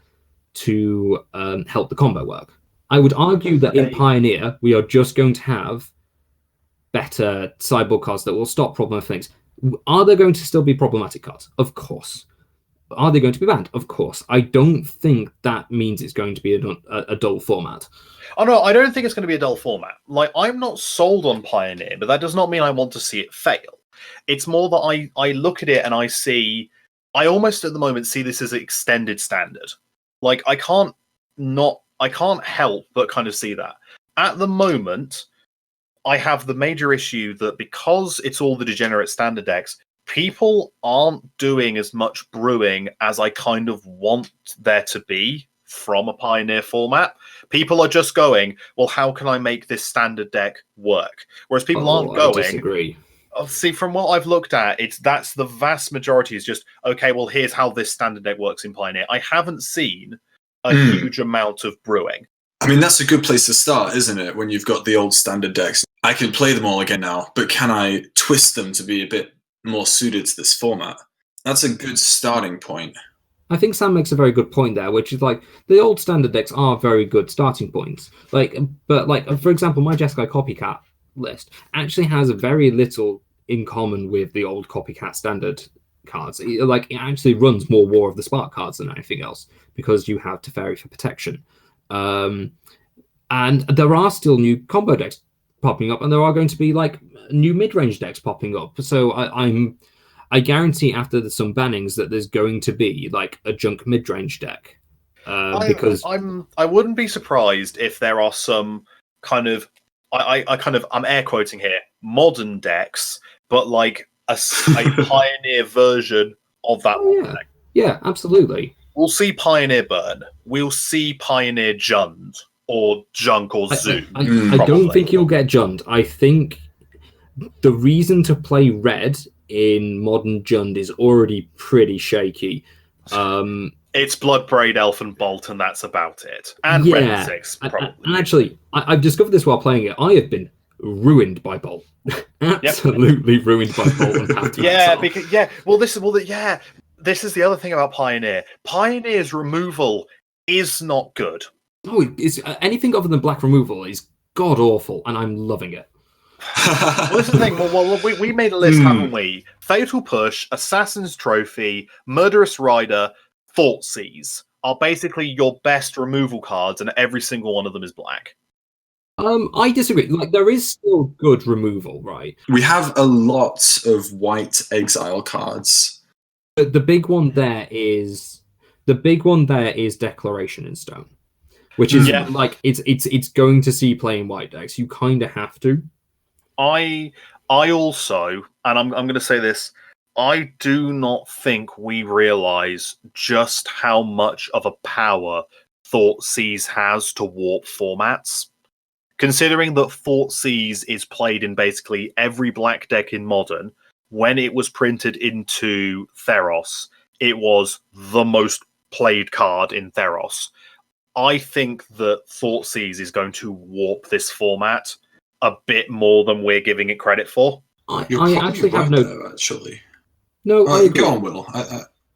to help the combo work. I would argue that in Pioneer, we are just going to have better sideboard cards that will stop problem things. Are there going to still be problematic cards? Of course. Are they going to be banned? Of course. I don't think that means it's going to be a dull format. Oh no, I don't think it's going to be a dull format. Like, I'm not sold on Pioneer, but that does not mean I want to see it fail. It's more that I look at it and I almost at the moment see this as an extended standard. Like, I can't help but kind of see that. At the moment, I have the major issue that because it's all the degenerate standard decks, people aren't doing as much brewing as I kind of want there to be from a Pioneer format. People are just going, well, how can I make this standard deck work? Whereas people aren't going. I disagree. See, from what I've looked at, that's the vast majority is just, okay, well, here's how this standard deck works in Pioneer. I haven't seen a huge amount of brewing. I mean, that's a good place to start, isn't it? When you've got the old standard decks. I can play them all again now, but can I twist them to be a bit more suited to this format? That's a good starting point. I think Sam makes a very good point there, which is like the old standard decks are very good starting points. But for example, my Jeskai Copycat list actually has very little in common with the old Copycat standard cards. Like, it actually runs more War of the Spark cards than anything else because you have Teferi for protection. And there are still new combo decks popping up, and there are going to be like new mid-range decks popping up. So I guarantee after some bannings that there's going to be like a junk mid-range deck. Because I wouldn't be surprised if there are some kind of I'm air quoting here, modern decks, but like a Pioneer version of that deck. Yeah, absolutely. We'll see Pioneer Burn. We'll see Pioneer Jund or Junk or Zoom. I don't think you'll get Jund. I think the reason to play red in modern Jund is already pretty shaky. It's Bloodbraid, Elfin Bolt, and that's about it. And Red 6, probably. And actually, I've discovered this while playing it. I have been ruined by Bolt. Absolutely ruined by Bolt and Path to this is the other thing about Pioneer. Pioneer's removal is not good. Oh, it's anything other than black removal is god awful, and I'm loving it. Well, this is the thing. Well, we made a list, haven't we? Fatal Push, Assassin's Trophy, Murderous Rider, Thoughtseize are basically your best removal cards, and every single one of them is black. I disagree. Like, there is still good removal, right? We have a lot of white exile cards. The big one there is Declaration in Stone, which is like it's going to see play in white decks. You kind of have to. I also, and I'm going to say this, I do not think we realize just how much of a power Thoughtseize has to warp formats. Considering that Thoughtseize is played in basically every black deck in Modern, when it was printed into Theros, it was the most played card in Theros. I think that Thoughtseize is going to warp this format a bit more than we're giving it credit for. I actually have no... Actually. No, I agree. Go on, Will.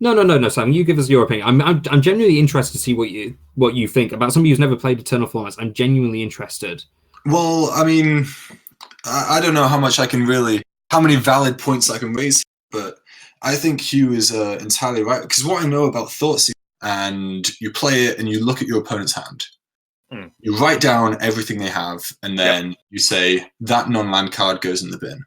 No, Sam. You give us your opinion. I'm genuinely interested to see what you think about somebody who's never played Eternal formats. I'm genuinely interested. Well, I mean, I don't know how many valid points I can raise, but I think Hugh is entirely right. Because what I know about Thoughtseize, and you play it and you look at your opponent's hand, you write down everything they have, and then you say that non-land card goes in the bin.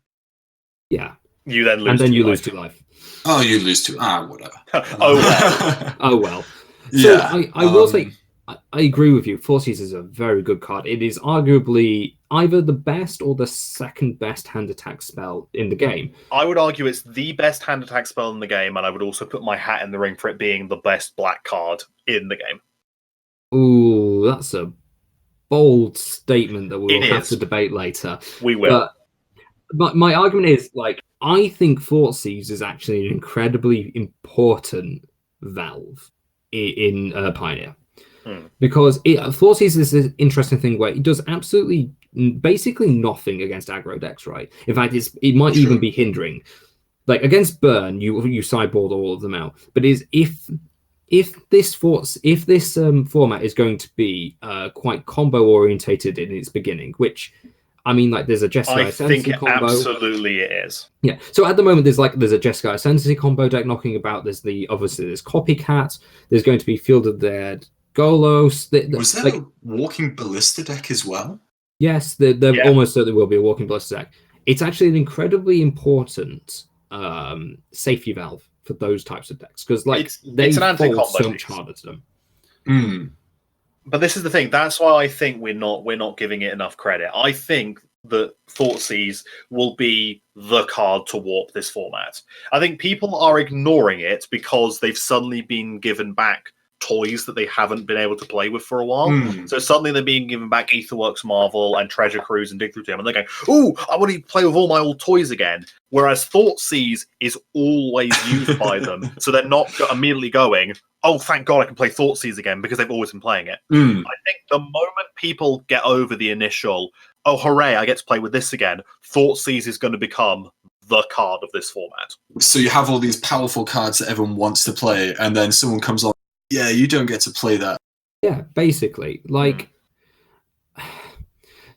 Yeah. You then lose. And then you lose 2 life. Oh, you lose 2. Whatever. Oh well. Oh well. So Yeah. I will say, I agree with you. Thoughtseize is a very good card. It is arguably either the best or the second best hand attack spell in the game. I would argue it's the best hand attack spell in the game, and I would also put my hat in the ring for it being the best black card in the game. Ooh, that's a bold statement that we'll have to debate later. We will. But my argument is, like, I think Thoughtseize is actually an incredibly important valve in Pioneer. Because Thoughtseize is this interesting thing where it does basically nothing against aggro decks, right? In fact, it might even be hindering. like against Burn, you sideboard all of them out. But if this format is going to be quite combo orientated in its beginning, which I mean, like there's a Jeskai I think Ascendancy combo. absolutely it is. Yeah. So at the moment, there's a Jeskai Ascendancy combo deck knocking about. There's Copycat. There's going to be Field of the Dead Golos. Was there a Walking Ballista deck as well? Yes, there almost certainly will be a Walking Ballista deck. It's actually an incredibly important safety valve for those types of decks because they fall so much harder to them. Mm. But this is the thing. That's why I think we're not giving it enough credit. I think that Thoughtseize will be the card to warp this format. I think people are ignoring it because they've suddenly been given back toys that they haven't been able to play with for a while. Mm. So suddenly they're being given back Aetherworks Marvel and Treasure Cruise and Dig Through Time, and they're going, "Ooh, I want to play with all my old toys again." Whereas Thoughtseize is always used by them, so they're not immediately going, "Oh, thank God I can play Thoughtseize again," because they've always been playing it. Mm. I think the moment people get over the initial, "Oh, hooray, I get to play with this again," Thoughtseize is going to become the card of this format. So you have all these powerful cards that everyone wants to play, and then someone comes on, "Yeah, you don't get to play that." Yeah, basically.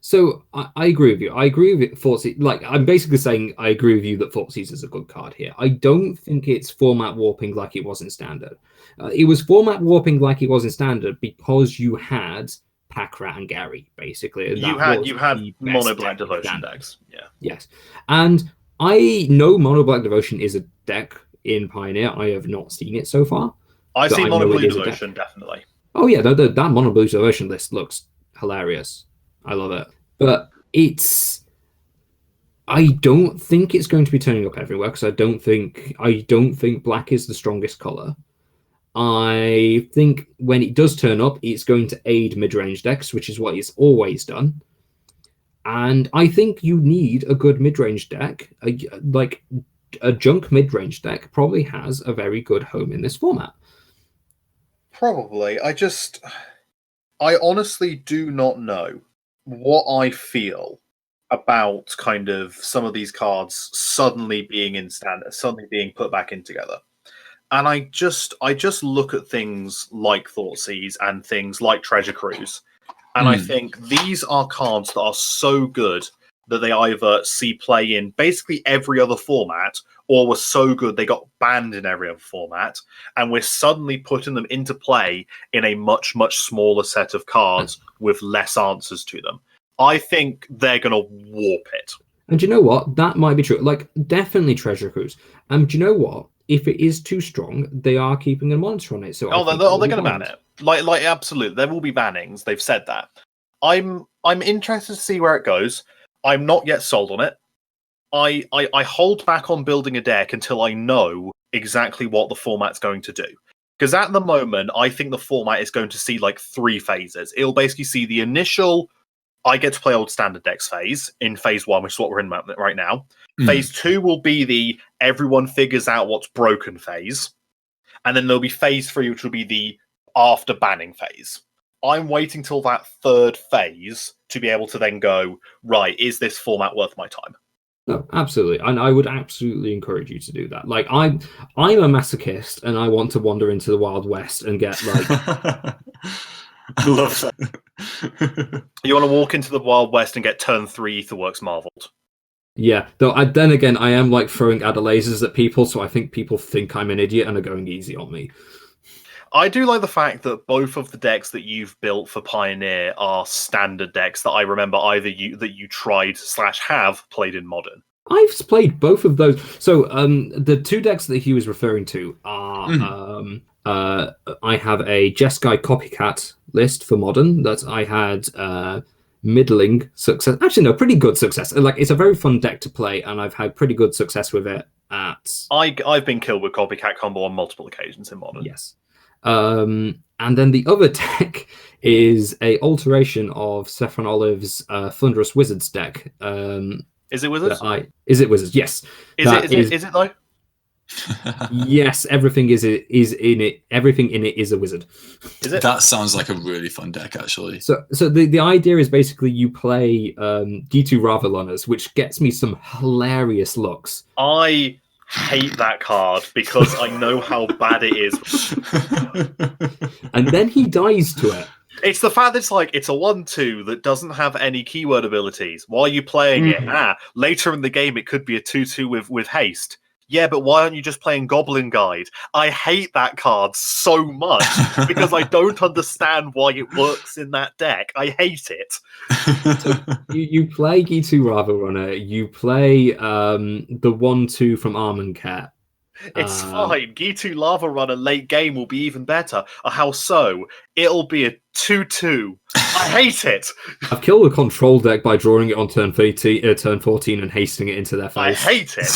So I agree with you. I agree with Thoughtseize. I'm basically saying I agree with you that Thoughtseize is a good card here. I don't think it's format warping like it was in Standard. It was format warping like it was in Standard because you had Packrat and Gary, basically. And you had Mono Black Devotion decks. Yeah. Yes. And I know Mono Black Devotion is a deck in Pioneer. I have not seen it so far. I've seen Mono Blue Devotion, definitely. Oh yeah, that Mono Blue Devotion list looks hilarious. I love it. But I don't think it's going to be turning up everywhere because I don't think black is the strongest color. I think when it does turn up, it's going to aid mid-range decks, which is what it's always done. And I think you need a good mid-range deck. A junk mid-range deck probably has a very good home in this format. Probably. I honestly do not know what I feel about kind of some of these cards suddenly being in Standard, suddenly being put back in together. And I just look at things like Thoughtseize and things like Treasure Cruise, and I think these are cards that are so good that they either see play in basically every other format, or were so good they got banned in every other format, and we're suddenly putting them into play in a much, much smaller set of cards with less answers to them. I think they're going to warp it. And do you know what? That might be true. Definitely Treasure Cruise. And do you know what? If it is too strong, they are keeping a monitor on it. So they're going to ban it. Absolutely, there will be bannings. They've said that. I'm interested to see where it goes. I'm not yet sold on it. I hold back on building a deck until I know exactly what the format's going to do. Because at the moment, I think the format is going to see 3 phases. It'll basically see the initial, I get to play old Standard decks phase in phase 1, which is what we're in right now. Phase 2 will be the everyone figures out what's broken phase. And then there'll be phase 3, which will be the after banning phase. I'm waiting till that 3rd phase to be able to then go, right, is this format worth my time? No, absolutely. And I would absolutely encourage you to do that. I'm a masochist and I want to wander into the Wild West and get I love that. You want to walk into the Wild West and get turn 3 Aetherworks Marveled. Yeah, though then again, I am throwing adder lasers at people, so I think people think I'm an idiot and are going easy on me. I do like the fact that both of the decks that you've built for Pioneer are Standard decks that I remember either you tried / have played in Modern. I've played both of those. So the 2 decks that he was referring to are I have a Jeskai Copycat list for Modern that I had middling success. Actually, no, pretty good success. It's a very fun deck to play, and I've had pretty good success with it at... I've been killed with Copycat combo on multiple occasions in Modern. Yes. And then the other deck is a alteration of Saffron Olive's Thunderous Wizards deck. Is it Wizards? Is it Wizards? Yes. Is it though? Yes, everything in it. Everything in it is a wizard. Is it? That sounds like a really fun deck, actually. So the idea is basically you play D2 Ravelonas, which gets me some hilarious looks. I hate that card because I know how bad it is. And then he dies to it. It's the fact that it's a 1/2 that doesn't have any keyword abilities. Why are you playing it? Later in the game it could be a 2/2 with haste. Yeah, but why aren't you just playing Goblin Guide? I hate that card so much because I don't understand why it works in that deck. I hate it. So you play Gitu Lava Runner, you play the 1/2 from Armand Cat. It's fine. Gitu Lava Runner late game will be even better. How so? It'll be a 2/2. I hate it. I've killed a control deck by drawing it on turn 14 and hasting it into their face. I hate it.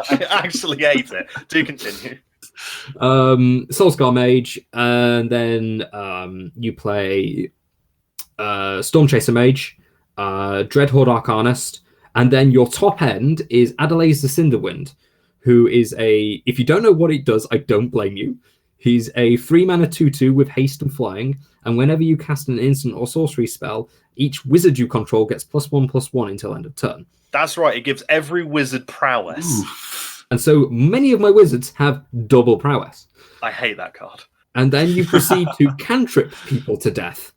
I actually hate it. Do continue. Soulscar Mage, and then you play Storm Chaser Mage, Dreadhorde Arcanist, and then your top end is Adelaide the Cinderwind, who is if you don't know what it does, I don't blame you. He's a 3-mana 2/2 with haste and flying, and whenever you cast an instant or sorcery spell, each wizard you control gets +1/+1 until end of turn. That's right, it gives every wizard prowess. Oof. And so many of my wizards have double prowess. I hate that card. And then you proceed to cantrip people to death,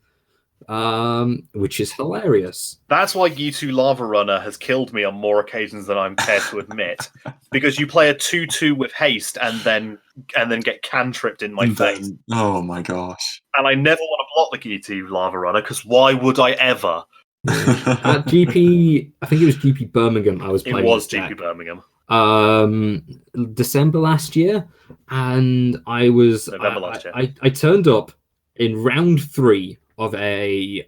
which is hilarious. That's why Gitu Lava Runner has killed me on more occasions than I'm care to admit. Because you play a 2/2 with haste and then get cantripped in my face. Oh my gosh. And I never want to block the Gitu Lava Runner, because why would I ever? At GP, I think it was GP Birmingham. I was playing. It was GP Birmingham. December last year, and I was November last year. I turned up in round 3 of a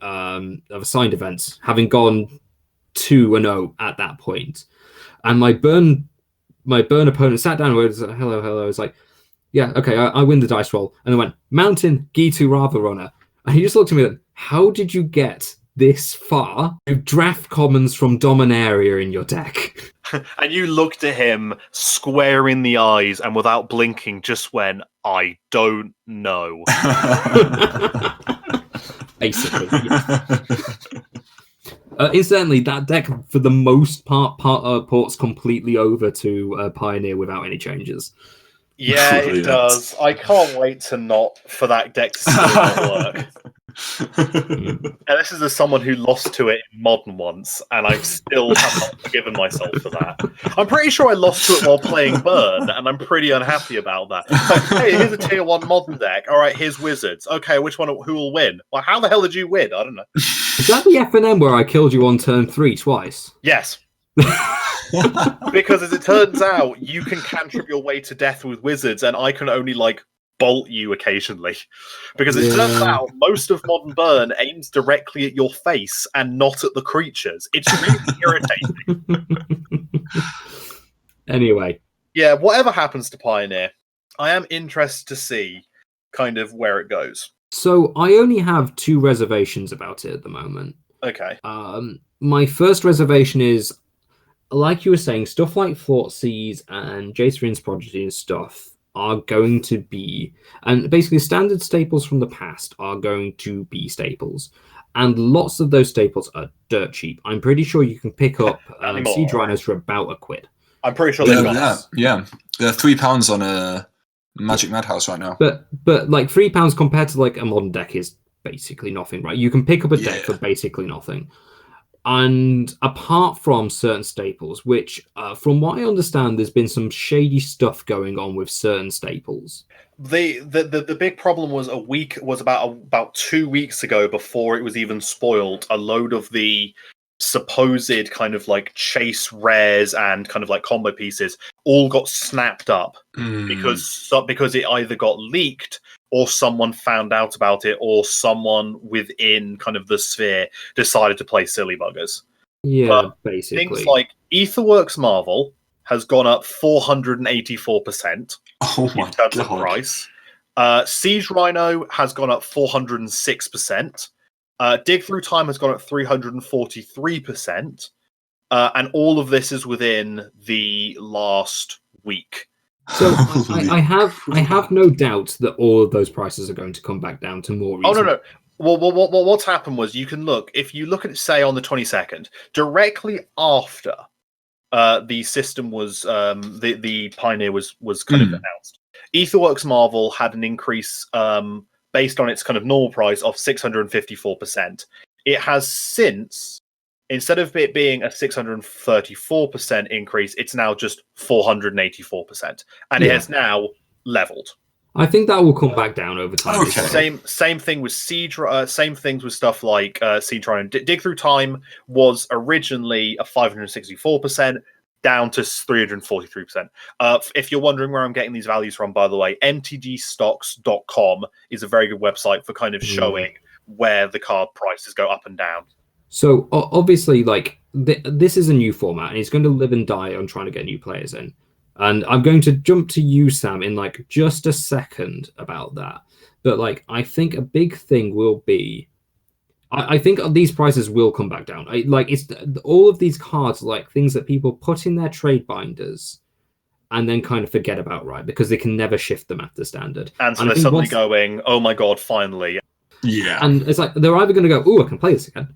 signed event, having gone 2-0 at that point, and my burn opponent sat down and was like, hello. I was like, yeah, okay, I win the dice roll, and I went Mountain Gitu Lava Runner, and he just looked at me like, how did you get this far? You draft commons from Dominaria in your deck. And you looked at him square in the eyes and without blinking just went, I don't know. Basically, yes. Incidentally, that deck for the most part ports completely over to Pioneer without any changes. Yeah, it does. I can't wait for that deck to still not work. And this is as someone who lost to it in Modern once, and I still have not forgiven myself for that. I'm pretty sure I lost to it while playing Burn, and I'm pretty unhappy about that. Like, hey, here's a tier 1 Modern deck. All right, here's Wizards. Okay, who will win? Well, how the hell did you win? I don't know. Is that the FNM where I killed you on turn 3 twice? Yes. Because as it turns out, you can cantrip your way to death with Wizards, and I can only bolt you occasionally. Because it turns out most of Modern Burn aims directly at your face and not at the creatures. It's really irritating. Anyway. Yeah, whatever happens to Pioneer, I am interested to see kind of where it goes. So I only have 2 reservations about it at the moment. Okay. My first reservation is, like you were saying, stuff like Thoughtseize and Jacerin's Prodigy and stuff are going to be, and basically standard staples from the past are going to be staples. And lots of those staples are dirt cheap. I'm pretty sure you can pick up Siege Rhinos for about £1. I'm pretty sure they've got yeah. They're £3 on a Magic Madhouse right now. But like £3 compared to like a modern deck is basically nothing, right? You can pick up a deck for basically nothing. And apart from certain staples, which from what I understand, there's been some shady stuff going on with certain staples. The big problem was about 2 weeks ago, before it was even spoiled, a load of the supposed kind of chase rares and kind of combo pieces all got snapped up because it either got leaked or someone found out about it, or someone within kind of the sphere decided to play silly buggers. Yeah, basically. Things like Aetherworks Marvel has gone up 484% in terms of price. Siege Rhino has gone up 406%. Dig Through Time has gone up 343%. And all of this is within the last week. So I have no doubt that all of those prices are going to come back down to more reasonable. Oh, no. Well, what's happened was, if you look at it, say, on the 22nd, directly after the system was the Pioneer was kind of announced. Etherworks Marvel had an increase based on its kind of normal price of 654%. It has since, instead of it being a 634% increase, it's now just 484%, and it has now leveled. I think that will come back down over time. Okay. Same thing with Siege. Same things with stuff like Siege Run and Dig Through Time was originally a 564%, down to 343%. If you're wondering where I'm getting these values from, by the way, mtgstocks.com is a very good website for kind of showing where the card prices go up and down. So obviously, like this is a new format, and it's going to live and die on trying to get new players in. And I'm going to jump to you, Sam, in like just a second about that. But like, I think a big thing will be, I think these prices will come back down. It's all of these cards, like things that people put in their trade binders and then kind of forget about, right? Because they can never shift them after standard. And so they're suddenly going, oh my god, finally. Yeah. And it's like, they're either going to go, oh, I can play this again.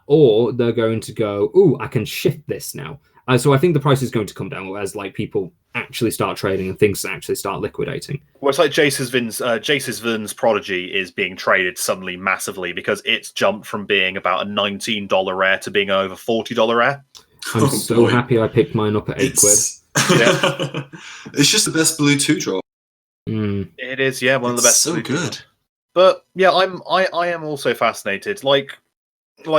Or they're going to go, oh, I can shift this now. So I think the price is going to come down as like people actually start trading and things actually start liquidating. Well, it's like Jace's Vin's Prodigy is being traded suddenly massively because it's jumped from being about a $19 rare to being over $40 rare. I'm so happy I picked mine up at £8. Yeah. It's just the best blue 2-drop. It is, yeah, one of the best. So good. But yeah, I am also fascinated. Like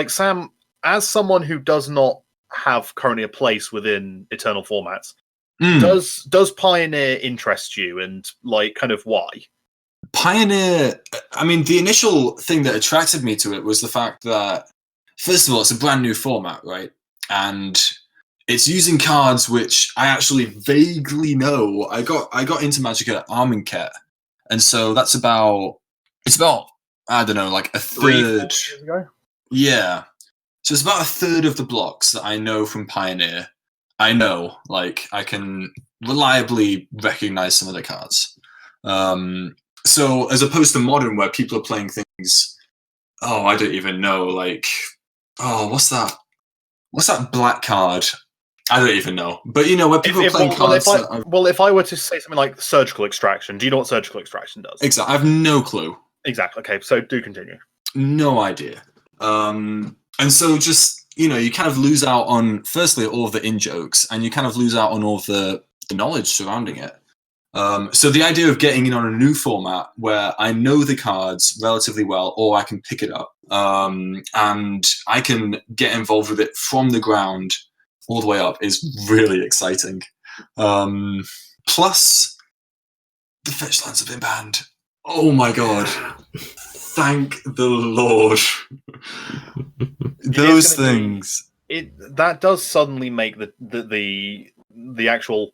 Sam, as someone who does not have currently a place within Eternal formats, does Pioneer interest you, and like kind of why? Pioneer, I mean, the initial thing that attracted me to it was the fact that, first of all, it's a brand new format, right? And it's using cards which I actually vaguely know. I got into Magic at Armenket, and so it's about I don't know, like a third. 3-4 years ago? Yeah. So it's about a third of the blocks that I know from Pioneer. I know, like, I can reliably recognize some of the cards. So as opposed to Modern, where people are playing things, I don't even know, like, what's that black card? I don't even know. But, you know, where people are playing cards... if I were to say something like Surgical Extraction, do you know what Surgical Extraction does? Exactly. I have no clue. Exactly. Okay, so do continue. No idea. And so just, you know, you kind of lose out on, firstly, all of the in-jokes, and you kind of lose out on all of the knowledge surrounding it. So the idea of getting in on a new format where I know the cards relatively well, or I can pick it up, and I can get involved with it from the ground all the way up is really exciting. Plus, the fetch lands have been banned. Oh my god. Thank the Lord. Those things. That does suddenly make the actual,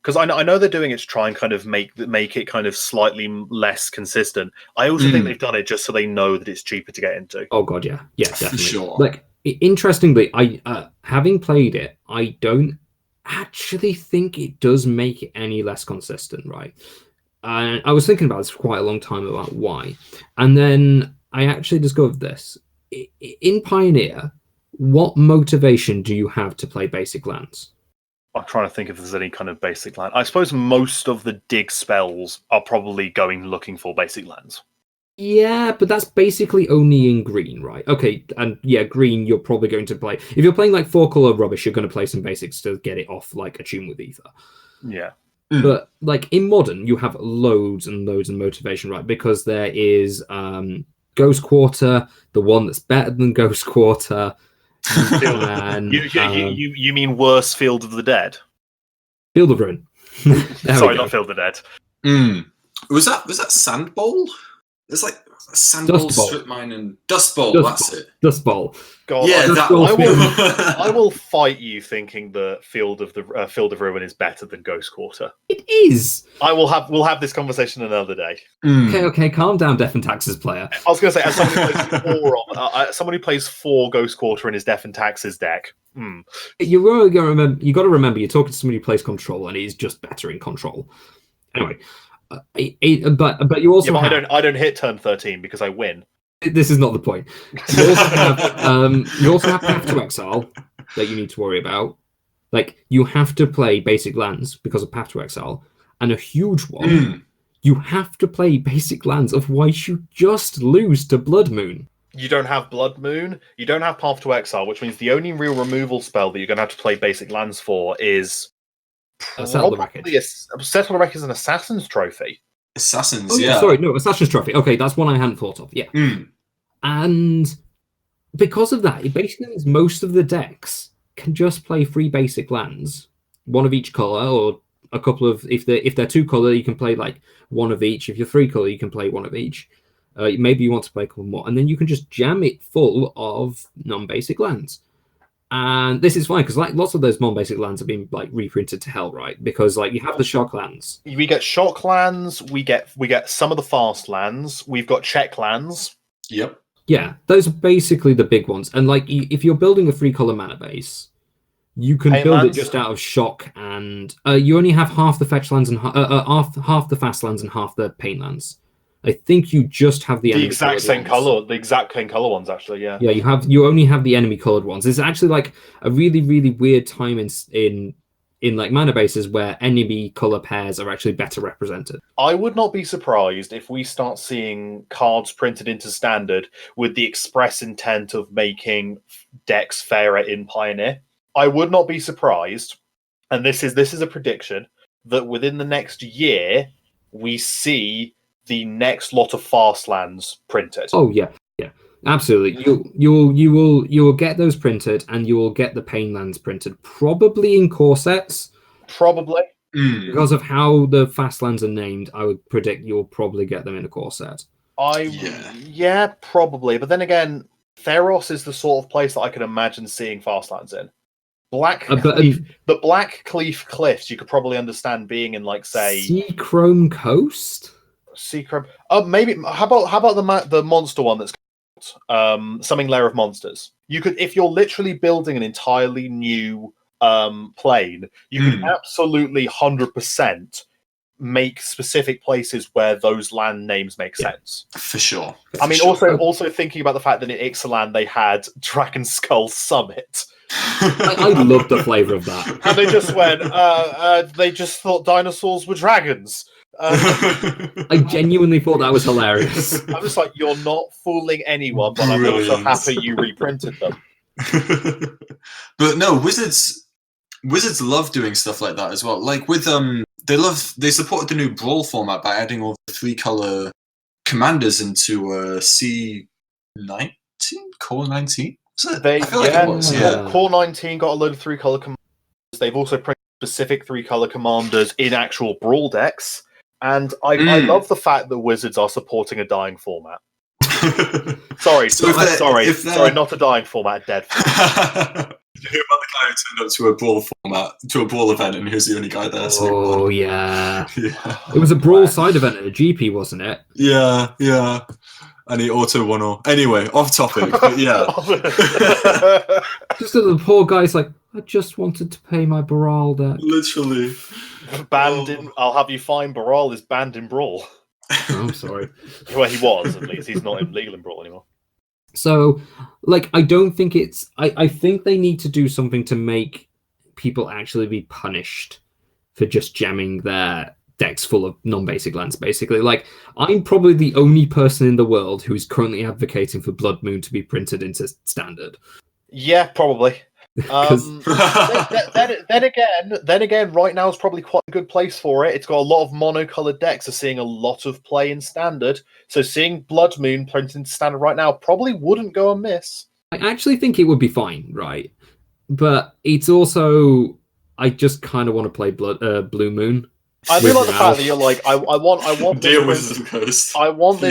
because I know they're doing it to try and kind of make it kind of slightly less consistent. I also think they've done it just so they know that it's cheaper to get into. Oh god, yeah, definitely. For sure. Like, interestingly, I having played it, I don't actually think it does make it any less consistent, right? And I was thinking about this for quite a long time about why. And then I actually discovered this. In Pioneer, what motivation do you have to play basic lands? I'm trying to think if there's any kind of basic land. I suppose most of the dig spells are probably looking for basic lands. Yeah, but that's basically only in green, right? Okay, and yeah, green, you're probably going to play... If you're playing like 4-color rubbish, you're going to play some basics to get it off, like Attune with Ether. Yeah. But like in Modern, you have loads and loads of motivation, right? Because there is Ghost Quarter, the one that's better than Ghost Quarter. And, you mean worse Field of the Dead? Field of Ruin. Sorry, not Field of the Dead. Was that Sand Bowl? It's like Sand Bowl, Strip Mine, and Dust Bowl. That's it. Dust Bowl. God, yeah, I will fight you thinking the Field of Ruin is better than Ghost Quarter. It is. We'll have this conversation another day. Okay, calm down, Death and Taxes player. I was going to say, as someone who plays 4 Ghost Quarter in his Death and Taxes deck. You really got to remember, you're talking to somebody who plays Control, and he's just better in Control. Anyway, but you also I don't hit turn 13 because I win. This is not the point. You also have Path to Exile that you need to worry about. Like, you have to play basic lands because of Path to Exile, and a huge one. You have to play basic lands, otherwise you just lose to Blood Moon. You don't have Blood Moon, you don't have Path to Exile, which means the only real removal spell that you're going to have to play basic lands for is Settle the Wreckage. Settle the Wreckage is an Assassin's Trophy. Assassins, Oh, yeah. Sorry, no, Assassin's Trophy. Okay, that's one I hadn't thought of, yeah. And because of that, it basically means most of the decks can just play 3 basic lands, one of each color, or a couple of, if they're 2 color, you can play like one of each. If you're 3 color, you can play one of each. Maybe you want to play a couple more, and then you can just jam it full of non-basic lands. And this is fine because like lots of those non-basic lands have been like reprinted to hell, right? Because like you have the shock lands. We get shock lands. We get some of the fast lands. We've got check lands. Yep. Yeah, those are basically the big ones. And like if you're building a 3-color mana base, you can build it just out of shock, and you only have half the fetch lands and half the fast lands and half the pain lands. I think you just have the exact same color. The exact same color ones, actually. Yeah. Yeah, you only have the enemy colored ones. It's actually like a really, really weird time in like mana bases where enemy color pairs are actually better represented. I would not be surprised if we start seeing cards printed into Standard with the express intent of making decks fairer in Pioneer. I would not be surprised, and this is a prediction, that within the next year we see the next lot of fast lands printed. Oh yeah, absolutely. You will get those printed, and you will get the pain lands printed, probably in core sets. Probably. Because of how the fast lands are named, I would predict you'll probably get them in a core set. Yeah, probably. But then again, Theros is the sort of place that I can imagine seeing fast lands in. The Black Cleef Cliffs, you could probably understand being in, like, say, Seachrome Coast. Seachrome. Maybe. How about the monster one that's Summoning Lair of Monsters? You could, if you're literally building an entirely new plane, you could absolutely 100% make specific places where those land names make sense. For sure. I mean, also thinking about the fact that in Ixalan they had Dragon Skull Summit. I love the flavor of that. And they just went, they just thought dinosaurs were dragons. I genuinely thought that was hilarious. I'm just like, you're not fooling anyone, but I'm also happy you reprinted them. But no, Wizards love doing stuff like that as well. Like with they supported the new Brawl format by adding all the 3-color commanders into C19, Core 19. I feel like it was. Yeah. Core 19 got a load of 3-color commanders. They've also printed specific 3-color commanders in actual Brawl decks. And I love the fact that Wizards are supporting a dying format. Sorry, not a dying format, a dead format. Did you hear about the guy who turned up to a Brawl format, to a Brawl event, and he was the only guy there? Oh, yeah. It was a Brawl side event at a GP, wasn't it? Yeah. And he auto won all. Anyway, off topic, but yeah. Just the poor guy's like, I just wanted to pay my Baral debt. Literally. I'll have you find Baral is banned in Brawl. Oh, sorry. Well, he was, at least. He's not illegal in Brawl anymore. So, like, I don't think it's... I think they need to do something to make people actually be punished for just jamming their decks full of non-basic lands, basically. Like, I'm probably the only person in the world who's currently advocating for Blood Moon to be printed into Standard. Yeah, probably. Then again, right now is probably quite a good place for it. It's got a lot of monocolored decks are seeing a lot of play in Standard, so seeing Blood Moon printed into Standard right now probably wouldn't go amiss. I actually think it would be fine, right? But it's also, I just kind of want to play Blue Moon. I do like the fact that you're like, I want Dear this Wizards of the Coast. I want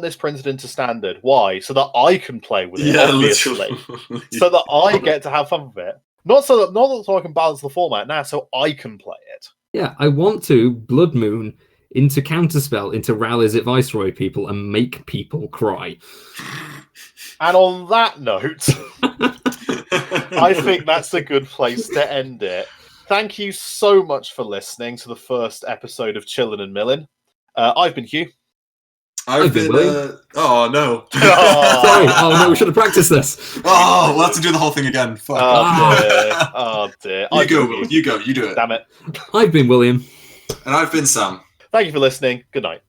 this printed into Standard. Why? So that I can play with it, obviously. Literally. So that I get to have fun with it. Not so I can balance the format now, so I can play it. Yeah, I want to Blood Moon into Counterspell, into Rallies at Viceroy people, and make people cry. And on that note, I think that's a good place to end it. Thank you so much for listening to the first episode of Chillin and Millin. I've been Hugh. I've been. Oh no. Sorry. Oh no, we should have practiced this. Oh, we'll have to do the whole thing again. Fuck. Oh dear. You go, Will. You go. You do it. Damn it. I've been William. And I've been Sam. Thank you for listening. Good night.